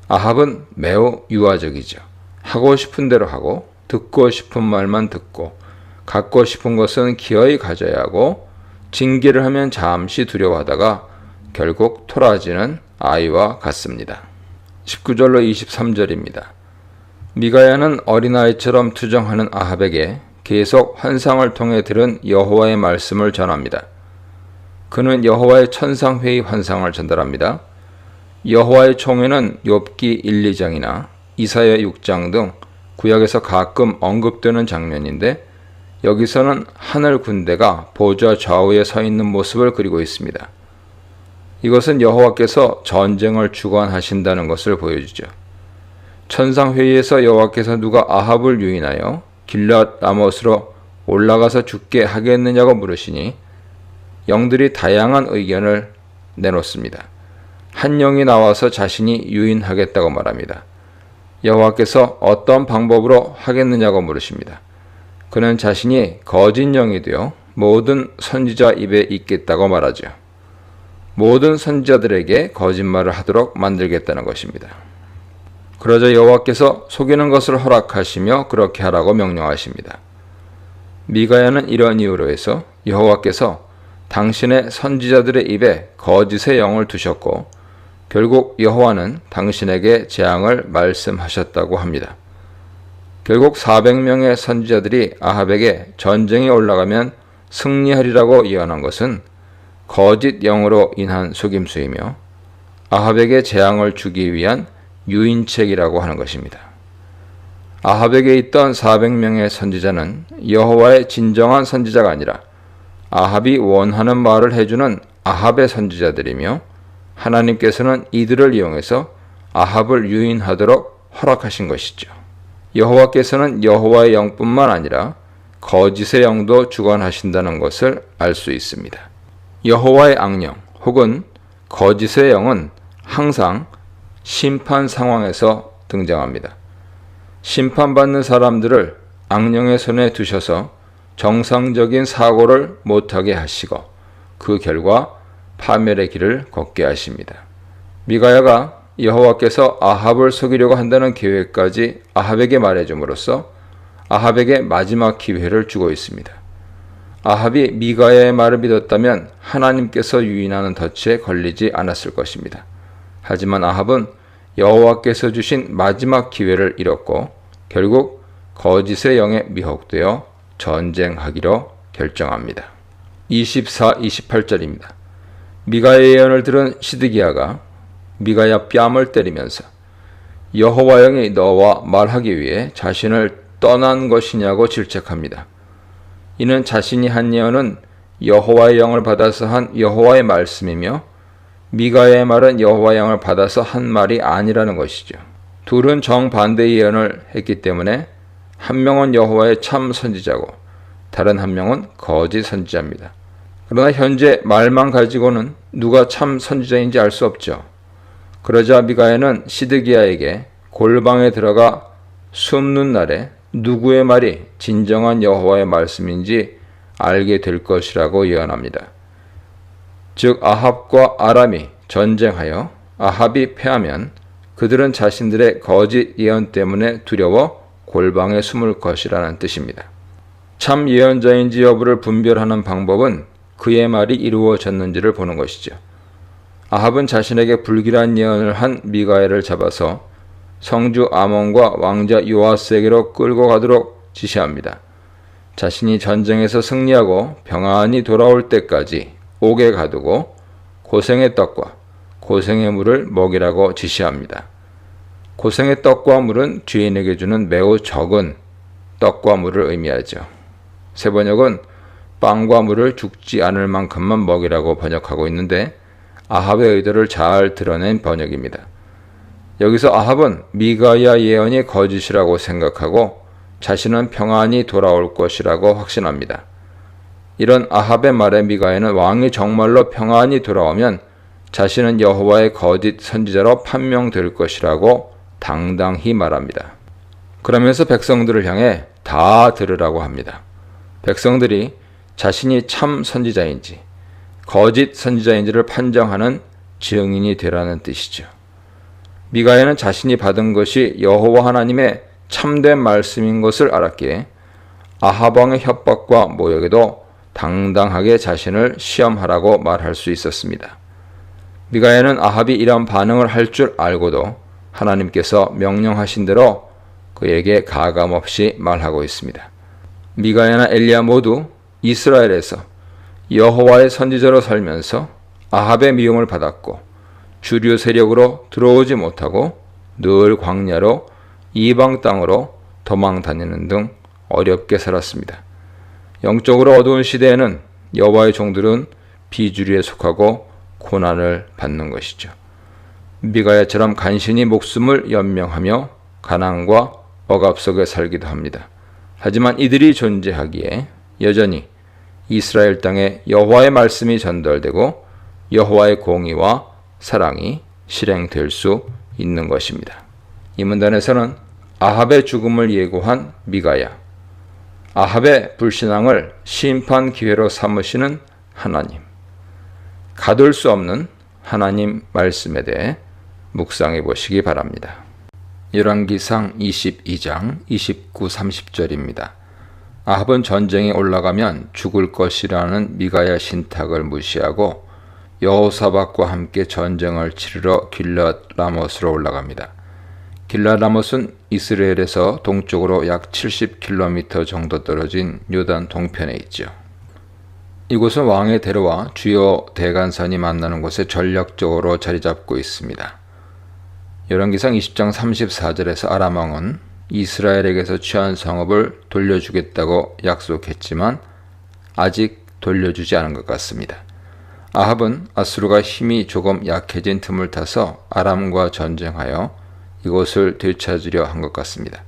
아합은 매우 유아적이죠. 하고 싶은 대로 하고 듣고 싶은 말만 듣고 갖고 싶은 것은 기어이 가져야 하고 징계를 하면 잠시 두려워하다가 결국 토라지는 아이와 같습니다. 19절로 23절입니다. 미가야는 어린아이처럼 투정하는 아합에게 계속 환상을 통해 들은 여호와의 말씀을 전합니다. 그는 여호와의 천상회의 환상을 전달합니다. 여호와의 총회는 욥기 1, 2장이나 이사야 6장 등 구약에서 가끔 언급되는 장면인데 여기서는 하늘 군대가 보좌 좌우에 서 있는 모습을 그리고 있습니다. 이것은 여호와께서 전쟁을 주관하신다는 것을 보여주죠. 천상회의에서 여호와께서 누가 아합을 유인하여 길앗 라못으로 올라가서 죽게 하겠느냐고 물으시니 영들이 다양한 의견을 내놓습니다. 한 영이 나와서 자신이 유인하겠다고 말합니다. 여호와께서 어떤 방법으로 하겠느냐고 물으십니다. 그는 자신이 거짓 영이 되어 모든 선지자 입에 있겠다고 말하죠. 모든 선지자들에게 거짓말을 하도록 만들겠다는 것입니다. 그러자 여호와께서 속이는 것을 허락하시며 그렇게 하라고 명령하십니다. 미가야는 이런 이유로 해서 여호와께서 당신의 선지자들의 입에 거짓의 영을 두셨고 결국 여호와는 당신에게 재앙을 말씀하셨다고 합니다. 결국 400명의 선지자들이 아합에게 전쟁에 올라가면 승리하리라고 예언한 것은 거짓 영으로 인한 속임수이며 아합에게 재앙을 주기 위한 유인책이라고 하는 것입니다. 아합에게 있던 400명의 선지자는 여호와의 진정한 선지자가 아니라 아합이 원하는 말을 해주는 아합의 선지자들이며 하나님께서는 이들을 이용해서 아합을 유인하도록 허락하신 것이죠. 여호와께서는 여호와의 영뿐만 아니라 거짓의 영도 주관하신다는 것을 알 수 있습니다. 여호와의 악령 혹은 거짓의 영은 항상 심판 상황에서 등장합니다. 심판받는 사람들을 악령의 손에 두셔서 정상적인 사고를 못하게 하시고 그 결과 파멸의 길을 걷게 하십니다. 미가야가 여호와께서 아합을 속이려고 한다는 계획까지 아합에게 말해줌으로써 아합에게 마지막 기회를 주고 있습니다. 아합이 미가야의 말을 믿었다면 하나님께서 유인하는 덫에 걸리지 않았을 것입니다. 하지만 아합은 여호와께서 주신 마지막 기회를 잃었고 결국 거짓의 영에 미혹되어 전쟁하기로 결정합니다. 24, 28절입니다. 미가야의 예언을 들은 시드기야가 미가야 뺨을 때리면서 여호와 영이 너와 말하기 위해 자신을 떠난 것이냐고 질책합니다. 이는 자신이 한 예언은 여호와의 영을 받아서 한 여호와의 말씀이며 미가야의 말은 여호와의 영을 받아서 한 말이 아니라는 것이죠. 둘은 정반대의 예언을 했기 때문에 한 명은 여호와의 참 선지자고 다른 한 명은 거짓 선지자입니다. 그러나 현재 말만 가지고는 누가 참 선지자인지 알 수 없죠. 그러자 미가야는 시드기야에게 골방에 들어가 숨는 날에 누구의 말이 진정한 여호와의 말씀인지 알게 될 것이라고 예언합니다. 즉 아합과 아람이 전쟁하여 아합이 패하면 그들은 자신들의 거짓 예언 때문에 두려워 골방에 숨을 것이라는 뜻입니다. 참 예언자인지 여부를 분별하는 방법은 그의 말이 이루어졌는지를 보는 것이죠. 아합은 자신에게 불길한 예언을 한 미가야를 잡아서 성주 아몬과 왕자 요아스에게로 끌고 가도록 지시합니다. 자신이 전쟁에서 승리하고 평안히 돌아올 때까지 옥에 가두고 고생의 떡과 고생의 물을 먹이라고 지시합니다. 고생의 떡과 물은 죄인에게 주는 매우 적은 떡과 물을 의미하죠. 새 번역은 빵과 물을 죽지 않을 만큼만 먹이라고 번역하고 있는데 아합의 의도를 잘 드러낸 번역입니다. 여기서 아합은 미가야 예언이 거짓이라고 생각하고 자신은 평안히 돌아올 것이라고 확신합니다. 이런 아합의 말에 미가야는 왕이 정말로 평안히 돌아오면 자신은 여호와의 거짓 선지자로 판명될 것이라고 당당히 말합니다. 그러면서 백성들을 향해 다 들으라고 합니다. 백성들이 자신이 참 선지자인지 거짓 선지자인지를 판정하는 증인이 되라는 뜻이죠. 미가야는 자신이 받은 것이 여호와 하나님의 참된 말씀인 것을 알았기에 아합 왕의 협박과 모욕에도 당당하게 자신을 시험하라고 말할 수 있었습니다. 미가야는 아합이 이런 반응을 할 줄 알고도 하나님께서 명령하신 대로 그에게 가감없이 말하고 있습니다. 미가야나 엘리야 모두 이스라엘에서 여호와의 선지자로 살면서 아합의 미움을 받았고 주류 세력으로 들어오지 못하고 늘 광야로 이방 땅으로 도망 다니는 등 어렵게 살았습니다. 영적으로 어두운 시대에는 여호와의 종들은 비주류에 속하고 고난을 받는 것이죠. 미가야처럼 간신히 목숨을 연명하며 가난과 억압 속에 살기도 합니다. 하지만 이들이 존재하기에 여전히 이스라엘 땅에 여호와의 말씀이 전달되고 여호와의 공의와 사랑이 실행될 수 있는 것입니다. 이 문단에서는 아합의 죽음을 예고한 미가야, 아합의 불신앙을 심판 기회로 삼으시는 하나님, 가둘 수 없는 하나님 말씀에 대해 묵상해 보시기 바랍니다. 열왕기상 22장 29, 30절입니다. 아합은 전쟁에 올라가면 죽을 것이라는 미가야 신탁을 무시하고 여호사밧과 함께 전쟁을 치르러 길랏 라못으로 올라갑니다. 길랏 라못은 이스라엘에서 동쪽으로 약 70km 정도 떨어진 요단 동편에 있죠. 이곳은 왕의 대로와 주요 대간산이 만나는 곳에 전략적으로 자리 잡고 있습니다. 열왕기상 20장 34절에서 아람 왕은 이스라엘에게서 취한 성읍을 돌려주겠다고 약속했지만 아직 돌려주지 않은 것 같습니다. 아합은 아수르가 힘이 조금 약해진 틈을 타서 아람과 전쟁하여 이곳을 되찾으려 한 것 같습니다.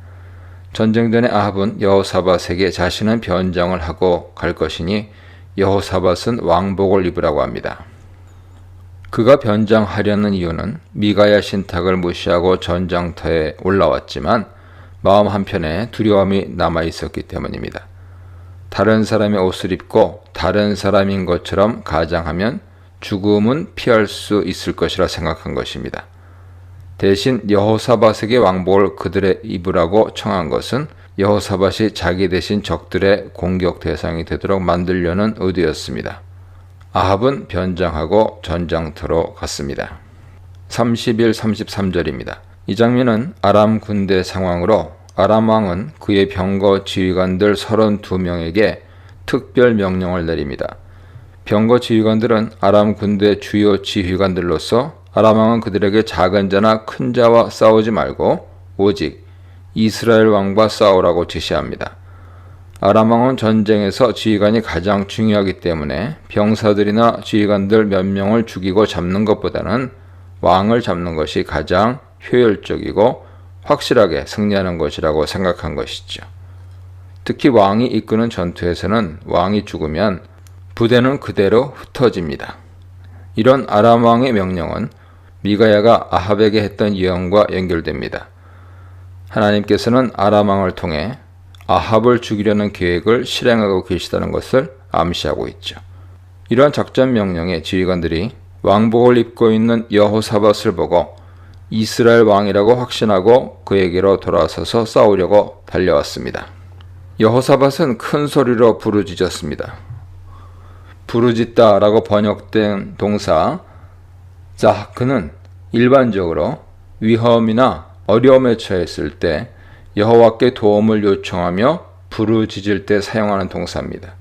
전쟁 전에 아합은 여호사밧에게 자신은 변장을 하고 갈 것이니 여호사밧은 왕복을 입으라고 합니다. 그가 변장하려는 이유는 미가야 신탁을 무시하고 전장터에 올라왔지만 마음 한편에 두려움이 남아 있었기 때문입니다. 다른 사람의 옷을 입고 다른 사람인 것처럼 가장하면 죽음은 피할 수 있을 것이라 생각한 것입니다. 대신 여호사밧에게 왕복을 그들의 입으라고 청한 것은 여호사밧이 자기 대신 적들의 공격 대상이 되도록 만들려는 의도였습니다. 아합은 변장하고 전장터로 갔습니다. 30일 33절입니다. 이 장면은 아람 군대 상황으로 아람 왕은 그의 병거 지휘관들 32명에게 특별 명령을 내립니다. 병거 지휘관들은 아람 군대 주요 지휘관들로서 아람 왕은 그들에게 작은 자나 큰 자와 싸우지 말고 오직 이스라엘 왕과 싸우라고 지시합니다. 아람 왕은 전쟁에서 지휘관이 가장 중요하기 때문에 병사들이나 지휘관들 몇 명을 죽이고 잡는 것보다는 왕을 잡는 것이 가장 효율적이고 확실하게 승리하는 것이라고 생각한 것이죠. 특히 왕이 이끄는 전투에서는 왕이 죽으면 부대는 그대로 흩어집니다. 이런 아람 왕의 명령은 미가야가 아합에게 했던 예언과 연결됩니다. 하나님께서는 아람 왕을 통해 아합을 죽이려는 계획을 실행하고 계시다는 것을 암시하고 있죠. 이러한 작전 명령에 지휘관들이 왕복을 입고 있는 여호사밧을 보고 이스라엘 왕이라고 확신하고 그에게로 돌아서서 싸우려고 달려왔습니다. 여호사밧은 큰 소리로 부르짖었습니다. 부르짖다라고 번역된 동사 자하크는 일반적으로 위험이나 어려움에 처했을 때 여호와께 도움을 요청하며 부르짖을 때 사용하는 동사입니다.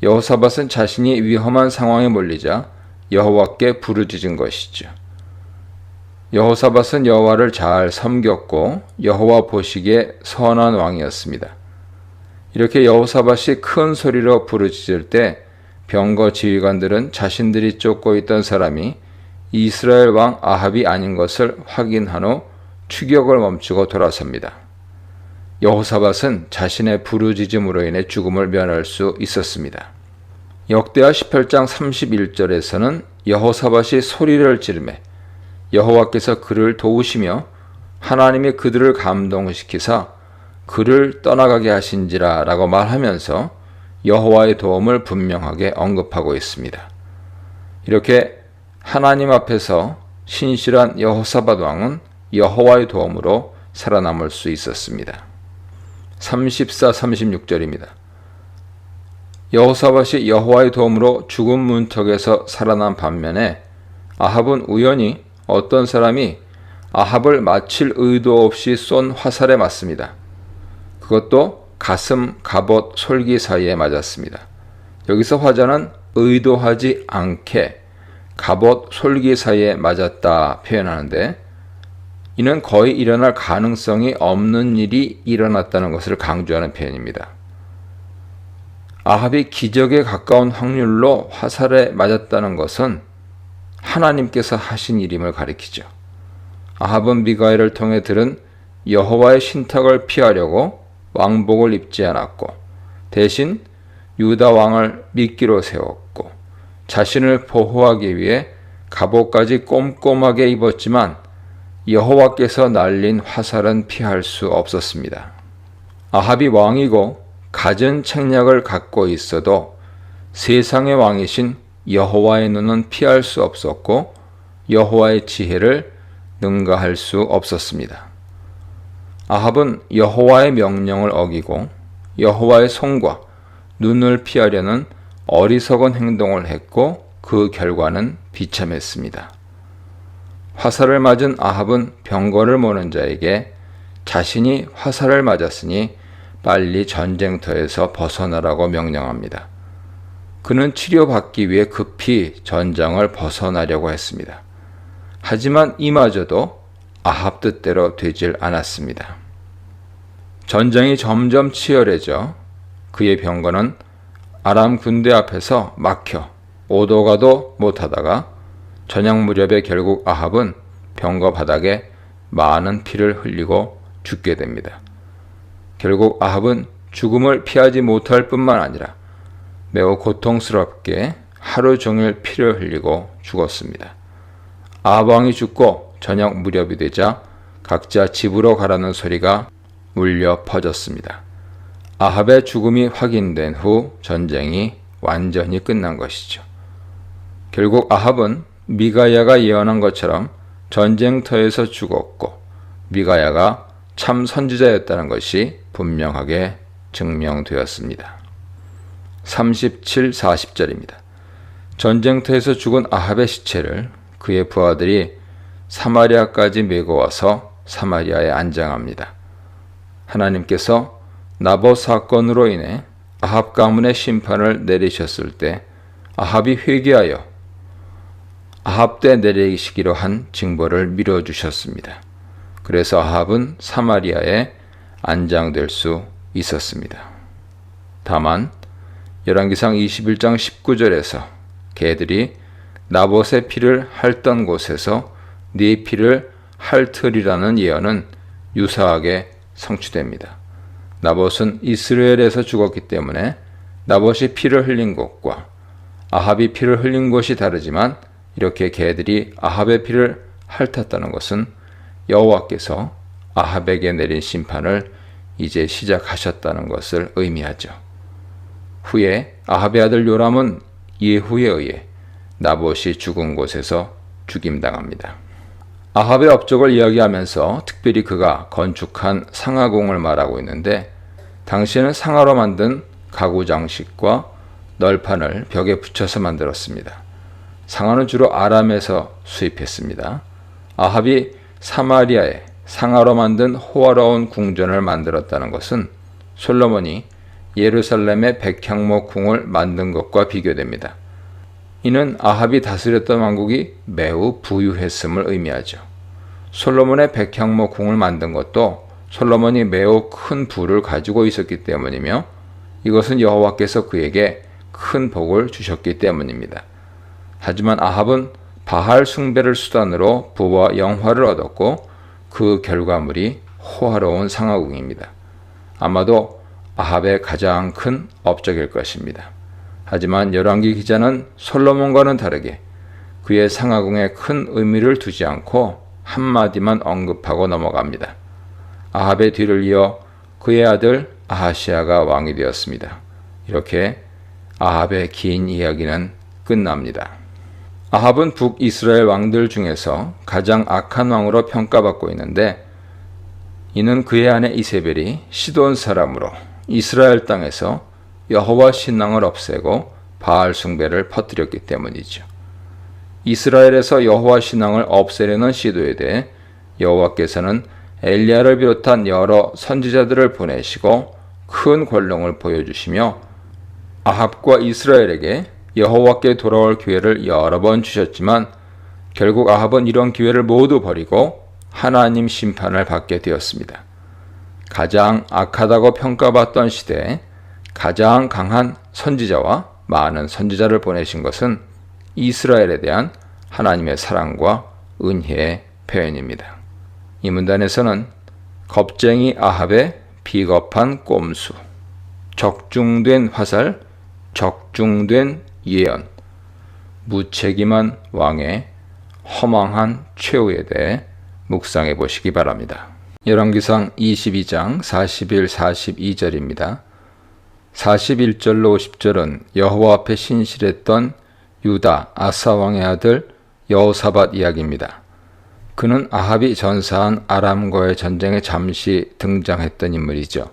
여호사밧은 자신이 위험한 상황에 몰리자 여호와께 부르짖은 것이죠. 여호사밧은 여호와를 잘 섬겼고 여호와 보시기에 선한 왕이었습니다. 이렇게 여호사밧이 큰 소리로 부르짖을 때 병거 지휘관들은 자신들이 쫓고 있던 사람이 이스라엘 왕 아합이 아닌 것을 확인한 후 추격을 멈추고 돌아섭니다. 여호사밧은 자신의 부르짖음으로 인해 죽음을 면할 수 있었습니다. 역대하 18장 31절에서는 여호사밧이 소리를 지르매 여호와께서 그를 도우시며 하나님이 그들을 감동시키사 그를 떠나가게 하신지라 라고 말하면서 여호와의 도움을 분명하게 언급하고 있습니다. 이렇게 하나님 앞에서 신실한 여호사밧 왕은 여호와의 도움으로 살아남을 수 있었습니다. 34, 36절입니다. 여호사밧이 여호와의 도움으로 죽음 문턱에서 살아난 반면에 아합은 우연히 어떤 사람이 아합을 마칠 의도 없이 쏜 화살에 맞습니다. 그것도 가슴, 갑옷, 솔기 사이에 맞았습니다. 여기서 화자는 의도하지 않게 갑옷, 솔기 사이에 맞았다 표현하는데 이는 거의 일어날 가능성이 없는 일이 일어났다는 것을 강조하는 표현입니다. 아합이 기적에 가까운 확률로 화살에 맞았다는 것은 하나님께서 하신 일임을 가리키죠. 아합은 미가야를 통해 들은 여호와의 신탁을 피하려고 왕복을 입지 않았고 대신 유다 왕을 미끼로 세웠고 자신을 보호하기 위해 갑옷까지 꼼꼼하게 입었지만 여호와께서 날린 화살은 피할 수 없었습니다. 아합이 왕이고 갖은 책략을 갖고 있어도 세상의 왕이신 여호와의 눈은 피할 수 없었고 여호와의 지혜를 능가할 수 없었습니다. 아합은 여호와의 명령을 어기고 여호와의 손과 눈을 피하려는 어리석은 행동을 했고 그 결과는 비참했습니다. 화살을 맞은 아합은 병거를 모는 자에게 자신이 화살을 맞았으니 빨리 전쟁터에서 벗어나라고 명령합니다. 그는 치료받기 위해 급히 전장을 벗어나려고 했습니다. 하지만 이마저도 아합 뜻대로 되질 않았습니다. 전쟁이 점점 치열해져 그의 병거는 아람 군대 앞에서 막혀 오도 가도 못하다가 저녁 무렵에 결국 아합은 병거 바닥에 많은 피를 흘리고 죽게 됩니다. 결국 아합은 죽음을 피하지 못할 뿐만 아니라 매우 고통스럽게 하루 종일 피를 흘리고 죽었습니다. 아합 왕이 죽고 저녁 무렵이 되자 각자 집으로 가라는 소리가 울려 퍼졌습니다. 아합의 죽음이 확인된 후 전쟁이 완전히 끝난 것이죠. 결국 아합은 미가야가 예언한 것처럼 전쟁터에서 죽었고 미가야가 참 선지자였다는 것이 분명하게 증명되었습니다. 37, 40절입니다. 전쟁터에서 죽은 아합의 시체를 그의 부하들이 사마리아까지 메고 와서 사마리아에 안장합니다. 하나님께서 나봇 사건으로 인해 아합 가문의 심판을 내리셨을 때 아합이 회개하여 아합 때 내리시기로 한 징벌을 미뤄주셨습니다. 그래서 아합은 사마리아에 안장될 수 있었습니다. 다만 열왕기상 21장 19절에서 개들이 나봇의 피를 핥던 곳에서 네 피를 핥으리라는 예언은 유사하게 성취됩니다. 나봇은 이스라엘에서 죽었기 때문에 나봇이 피를 흘린 곳과 아합이 피를 흘린 곳이 다르지만 이렇게 개들이 아합의 피를 핥았다는 것은 여호와께서 아합에게 내린 심판을 이제 시작하셨다는 것을 의미하죠. 후에 아합의 아들 요람은 예후에 의해 나봇이 죽은 곳에서 죽임당합니다. 아합의 업적을 이야기하면서 특별히 그가 건축한 상하궁을 말하고 있는데 당시에는 상아로 만든 가구 장식과 널판을 벽에 붙여서 만들었습니다. 상아는 주로 아람에서 수입했습니다. 아합이 사마리아에 상아로 만든 호화로운 궁전을 만들었다는 것은 솔로몬이 예루살렘의 백향목 궁을 만든 것과 비교됩니다. 이는 아합이 다스렸던 왕국이 매우 부유했음을 의미하죠. 솔로몬의 백향목 궁을 만든 것도 솔로몬이 매우 큰 부를 가지고 있었기 때문이며 이것은 여호와께서 그에게 큰 복을 주셨기 때문입니다. 하지만 아합은 바알 숭배를 수단으로 부와 영화를 얻었고 그 결과물이 호화로운 상하궁입니다. 아마도 아합의 가장 큰 업적일 것입니다. 하지만 열왕기 기자는 솔로몬과는 다르게 그의 상하궁에 큰 의미를 두지 않고 한마디만 언급하고 넘어갑니다. 아합의 뒤를 이어 그의 아들 아하시아가 왕이 되었습니다. 이렇게 아합의 긴 이야기는 끝납니다. 아합은 북이스라엘 왕들 중에서 가장 악한 왕으로 평가받고 있는데 이는 그의 아내 이세벨이 시돈 사람으로 이스라엘 땅에서 여호와 신앙을 없애고 바알 숭배를 퍼뜨렸기 때문이죠. 이스라엘에서 여호와 신앙을 없애려는 시도에 대해 여호와께서는 엘리야를 비롯한 여러 선지자들을 보내시고 큰 권능을 보여주시며 아합과 이스라엘에게 여호와께 돌아올 기회를 여러 번 주셨지만 결국 아합은 이런 기회를 모두 버리고 하나님 심판을 받게 되었습니다. 가장 악하다고 평가받던 시대에 가장 강한 선지자와 많은 선지자를 보내신 것은 이스라엘에 대한 하나님의 사랑과 은혜의 표현입니다. 이 문단에서는 겁쟁이 아합의 비겁한 꼼수, 적중된 화살, 적중된 예언, 무책임한 왕의 허망한 최후에 대해 묵상해 보시기 바랍니다. 열왕기상 22장 41, 42절입니다. 41절로 50절은 여호와 앞에 신실했던 유다 아사 왕의 아들 여호사밧 이야기입니다. 그는 아합이 전사한 아람과의 전쟁에 잠시 등장했던 인물이죠.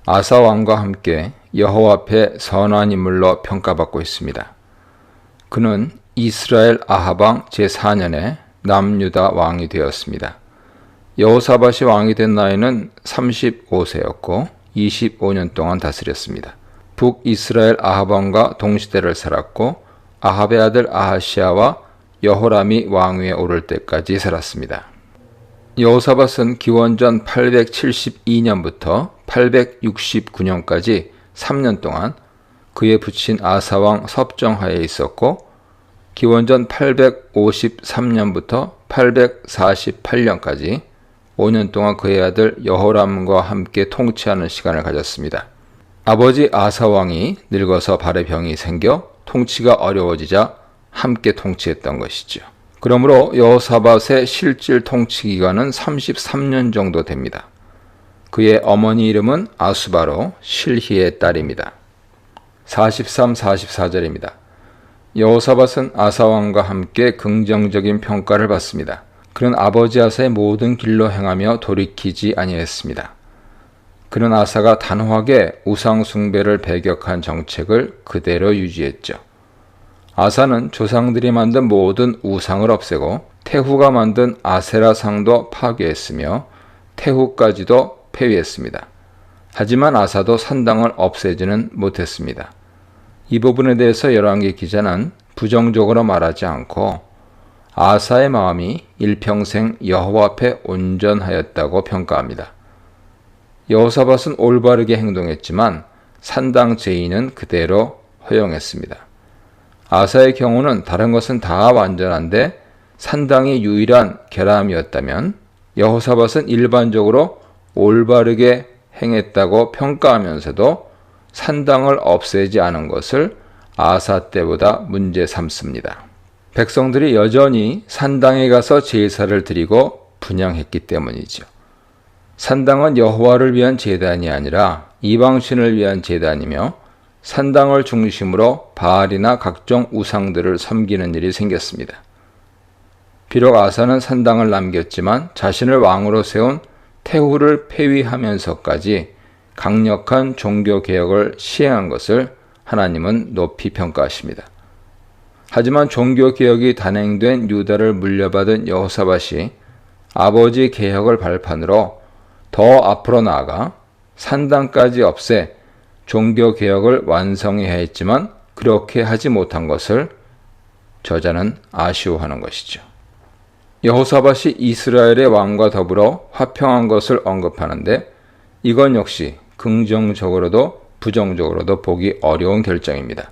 아사 왕과 함께 여호와 앞에 선한 인물로 평가받고 있습니다. 그는 이스라엘 아합 왕 제4년에 남유다 왕이 되었습니다. 여호사밧이 왕이 된 나이는 35세였고 25년 동안 다스렸습니다. 북이스라엘 아합 왕과 동시대를 살았고 아합의 아들 아하시아와 여호람이 왕위에 오를 때까지 살았습니다. 여호사밧은 기원전 872년부터 869년까지 3년 동안 그의 부친 아사왕 섭정하에 있었고 기원전 853년부터 848년까지 5년 동안 그의 아들 여호람과 함께 통치하는 시간을 가졌습니다. 아버지 아사왕이 늙어서 발에 병이 생겨 통치가 어려워지자 함께 통치했던 것이죠. 그러므로 여호사밧의 실질 통치 기간은 33년 정도 됩니다. 그의 어머니 이름은 아수바로 실히의 딸입니다. 43, 44절입니다. 여호사밧은 아사왕과 함께 긍정적인 평가를 받습니다. 그는 아버지 아사의 모든 길로 행하며 돌이키지 아니했습니다. 그는 아사가 단호하게 우상 숭배를 배격한 정책을 그대로 유지했죠. 아사는 조상들이 만든 모든 우상을 없애고 태후가 만든 아세라 상도 파괴했으며 태후까지도 폐위했습니다. 하지만 아사도 산당을 없애지는 못했습니다. 이 부분에 대해서 열왕기 기자는 부정적으로 말하지 않고 아사의 마음이 일평생 여호와 앞에 온전하였다고 평가합니다. 여호사밧은 올바르게 행동했지만 산당 제의는 그대로 허용했습니다. 아사의 경우는 다른 것은 다 완전한데 산당이 유일한 결함이었다면 여호사밧은 일반적으로 올바르게 행했다고 평가하면서도 산당을 없애지 않은 것을 아사 때보다 문제 삼습니다. 백성들이 여전히 산당에 가서 제사를 드리고 분향했기 때문이죠. 산당은 여호와를 위한 제단이 아니라 이방신을 위한 제단이며 산당을 중심으로 바알이나 각종 우상들을 섬기는 일이 생겼습니다. 비록 아사는 산당을 남겼지만 자신을 왕으로 세운 태후를 폐위하면서까지 강력한 종교개혁을 시행한 것을 하나님은 높이 평가하십니다. 하지만 종교개혁이 단행된 유다를 물려받은 여호사밧이 아버지 개혁을 발판으로 더 앞으로 나아가 산당까지 없애 종교개혁을 완성해야 했지만 그렇게 하지 못한 것을 저자는 아쉬워하는 것이죠. 여호사밧이 이스라엘의 왕과 더불어 화평한 것을 언급하는데 이건 역시 긍정적으로도 부정적으로도 보기 어려운 결정입니다.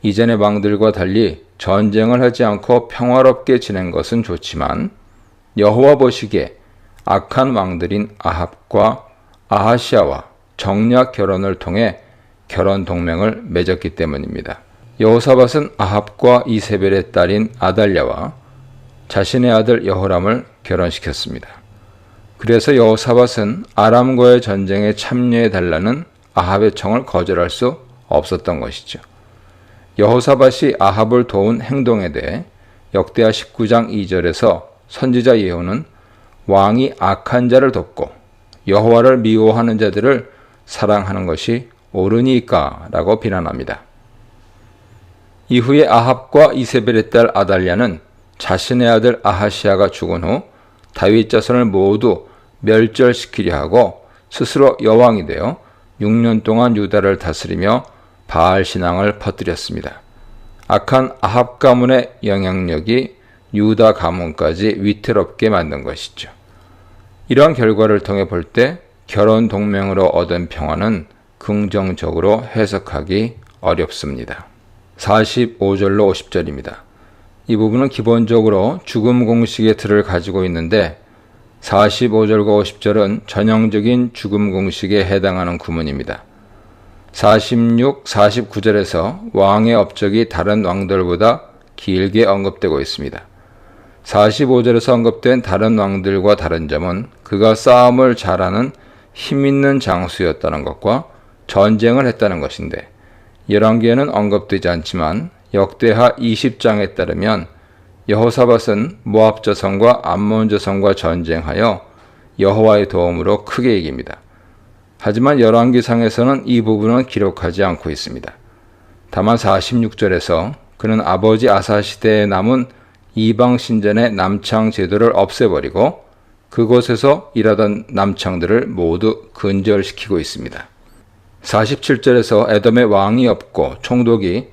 이전의 왕들과 달리 전쟁을 하지 않고 평화롭게 지낸 것은 좋지만 여호와 보시기에 악한 왕들인 아합과 아하시아와 정략 결혼을 통해 결혼 동맹을 맺었기 때문입니다. 여호사밧은 아합과 이세벨의 딸인 아달랴와 자신의 아들 여호람을 결혼시켰습니다. 그래서 여호사밧은 아람과의 전쟁에 참여해달라는 아합의 청을 거절할 수 없었던 것이죠. 여호사밧이 아합을 도운 행동에 대해 역대하 19장 2절에서 선지자 예후는 왕이 악한 자를 돕고 여호와를 미워하는 자들을 사랑하는 것이 옳으니까 라고 비난합니다. 이후에 아합과 이세벨의 딸 아달랴는 자신의 아들 아하시아가 죽은 후 다윗 자손을 모두 멸절시키려 하고 스스로 여왕이 되어 6년 동안 유다를 다스리며 바알 신앙을 퍼뜨렸습니다. 악한 아합 가문의 영향력이 유다 가문까지 위태롭게 만든 것이죠. 이러한 결과를 통해 볼 때 결혼 동맹으로 얻은 평화는 긍정적으로 해석하기 어렵습니다. 45절로 50절입니다. 이 부분은 기본적으로 죽음 공식의 틀을 가지고 있는데 45절과 50절은 전형적인 죽음 공식에 해당하는 구문입니다. 46, 49절에서 왕의 업적이 다른 왕들보다 길게 언급되고 있습니다. 45절에서 언급된 다른 왕들과 다른 점은 그가 싸움을 잘하는 힘있는 장수였다는 것과 전쟁을 했다는 것인데 열왕기에는 언급되지 않지만 역대하 20장에 따르면 여호사밧은 모압 자손과 암몬 자손과 전쟁하여 여호와의 도움으로 크게 이깁니다. 하지만 열왕기상에서는 이 부분은 기록하지 않고 있습니다. 다만 46절에서 그는 아버지 아사 시대에 남은 이방 신전의 남창 제도를 없애버리고 그곳에서 일하던 남창들을 모두 근절시키고 있습니다. 47절에서 에돔의 왕이 없고 총독이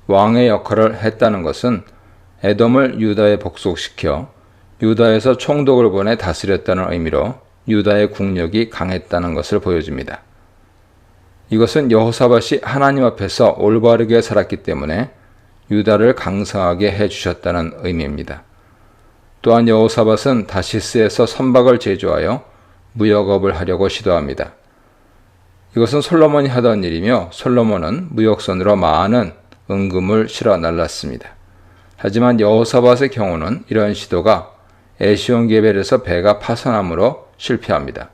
왕의 역할을 했다는 것은 에돔을 유다에 복속시켜 유다에서 총독을 보내 다스렸다는 의미로 유다의 국력이 강했다는 것을 보여줍니다. 이것은 여호사밧이 하나님 앞에서 올바르게 살았기 때문에 유다를 강성하게 해주셨다는 의미입니다. 또한 여호사밧은 다시스에서 선박을 제조하여 무역업을 하려고 시도합니다. 이것은 솔로몬이 하던 일이며 솔로몬은 무역선으로 많은 은금을 실어 날랐습니다. 하지만 여호사밧의 경우는 이런 시도가 에시온게벨에서 배가 파손함으로 실패합니다.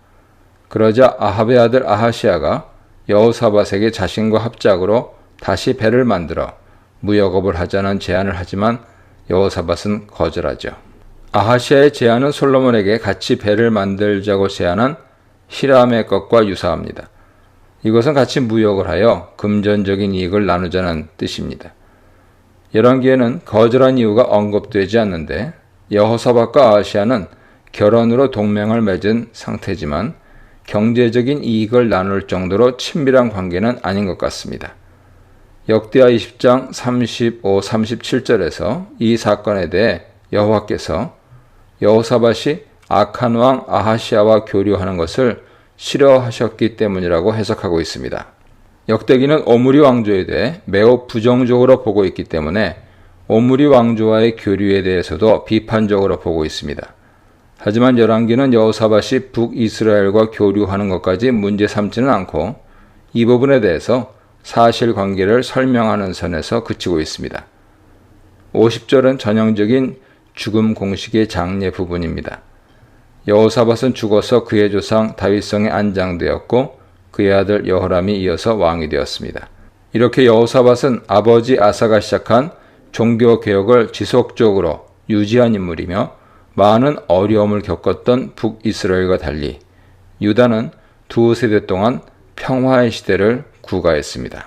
그러자 아합의 아들 아하시아가 여호사밧에게 자신과 합작으로 다시 배를 만들어 무역업을 하자는 제안을 하지만 여호사밧은 거절하죠. 아하시아의 제안은 솔로몬에게 같이 배를 만들자고 제안한 히람의 것과 유사합니다. 이것은 같이 무역을 하여 금전적인 이익을 나누자는 뜻입니다. 열왕기에는 거절한 이유가 언급되지 않는데 여호사밧과 아하시아는 결혼으로 동맹을 맺은 상태지만 경제적인 이익을 나눌 정도로 친밀한 관계는 아닌 것 같습니다. 역대하 20장 35, 37절에서 이 사건에 대해 여호와께서 여호사밧이 악한 왕 아하시아와 교류하는 것을 싫어하셨기 때문이라고 해석하고 있습니다. 역대기는 오므리 왕조에 대해 매우 부정적으로 보고 있기 때문에 오므리 왕조와의 교류에 대해서도 비판적으로 보고 있습니다. 하지만 열왕기는 여호사밧이 북이스라엘과 교류하는 것까지 문제 삼지는 않고 이 부분에 대해서 사실관계를 설명하는 선에서 그치고 있습니다. 50절은 전형적인 죽음 공식의 장례 부분입니다. 여호사밧은 죽어서 그의 조상 다윗성에 안장되었고 그의 아들 여호람이 이어서 왕이 되었습니다. 이렇게 여호사밧은 아버지 아사가 시작한 종교개혁을 지속적으로 유지한 인물이며 많은 어려움을 겪었던 북이스라엘과 달리 유다는 두 세대 동안 평화의 시대를 구가했습니다.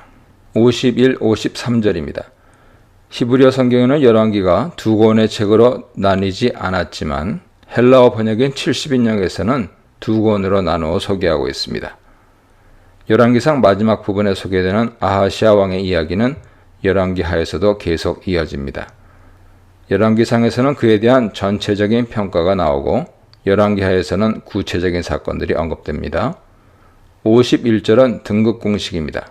51, 53절입니다. 히브리어 성경에는 열왕기가 두 권의 책으로 나뉘지 않았지만 헬라어 번역인 70인역에서는 두 권으로 나누어 소개하고 있습니다. 열왕기상 마지막 부분에 소개되는 아하시아 왕의 이야기는 열왕기하에서도 계속 이어집니다. 열왕기상에서는 그에 대한 전체적인 평가가 나오고 열왕기하에서는 구체적인 사건들이 언급됩니다. 51절은 등극 공식입니다.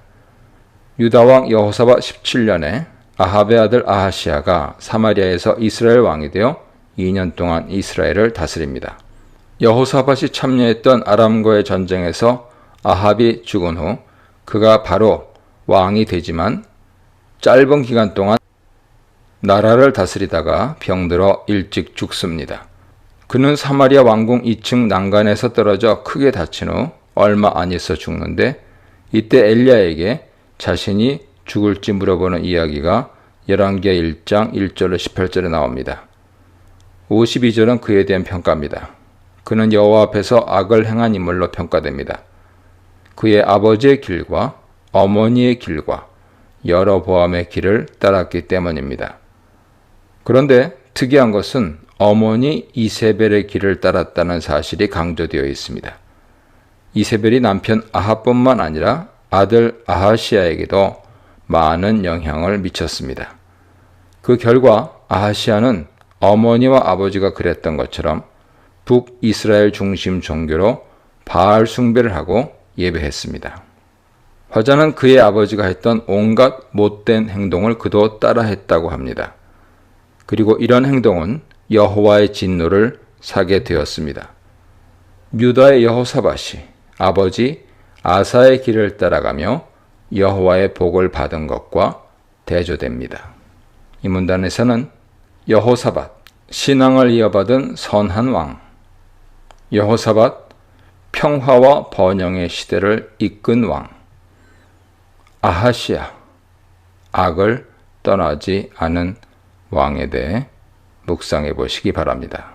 유다왕 여호사밧 17년에 아합의 아들 아하시아가 사마리아에서 이스라엘 왕이 되어 2년 동안 이스라엘을 다스립니다. 여호사밧이 참여했던 아람과의 전쟁에서 아합이 죽은 후 그가 바로 왕이 되지만 짧은 기간 동안 나라를 다스리다가 병들어 일찍 죽습니다. 그는 사마리아 왕궁 2층 난간에서 떨어져 크게 다친 후 얼마 안 있어 죽는데 이때 엘리야에게 자신이 죽을지 물어보는 이야기가 열왕기하 1장 1절로 18절에 나옵니다. 52절은 그에 대한 평가입니다. 그는 여호와 앞에서 악을 행한 인물로 평가됩니다. 그의 아버지의 길과 어머니의 길과 여로보암의 길을 따랐기 때문입니다. 그런데 특이한 것은 어머니 이세벨의 길을 따랐다는 사실이 강조되어 있습니다. 이세벨이 남편 아합뿐만 아니라 아들 아하시아에게도 많은 영향을 미쳤습니다. 그 결과 아하시아는 어머니와 아버지가 그랬던 것처럼 북이스라엘 중심 종교로 바알 숭배를 하고 예배했습니다. 화자는 그의 아버지가 했던 온갖 못된 행동을 그도 따라했다고 합니다. 그리고 이런 행동은 여호와의 진노를 사게 되었습니다. 유다의 여호사밧이 아버지 아사의 길을 따라가며 여호와의 복을 받은 것과 대조됩니다. 이 문단에서는 여호사밧, 신앙을 이어받은 선한 왕, 여호사밧, 평화와 번영의 시대를 이끈 왕, 아하시아, 악을 떠나지 않은 왕에 대해 묵상해 보시기 바랍니다.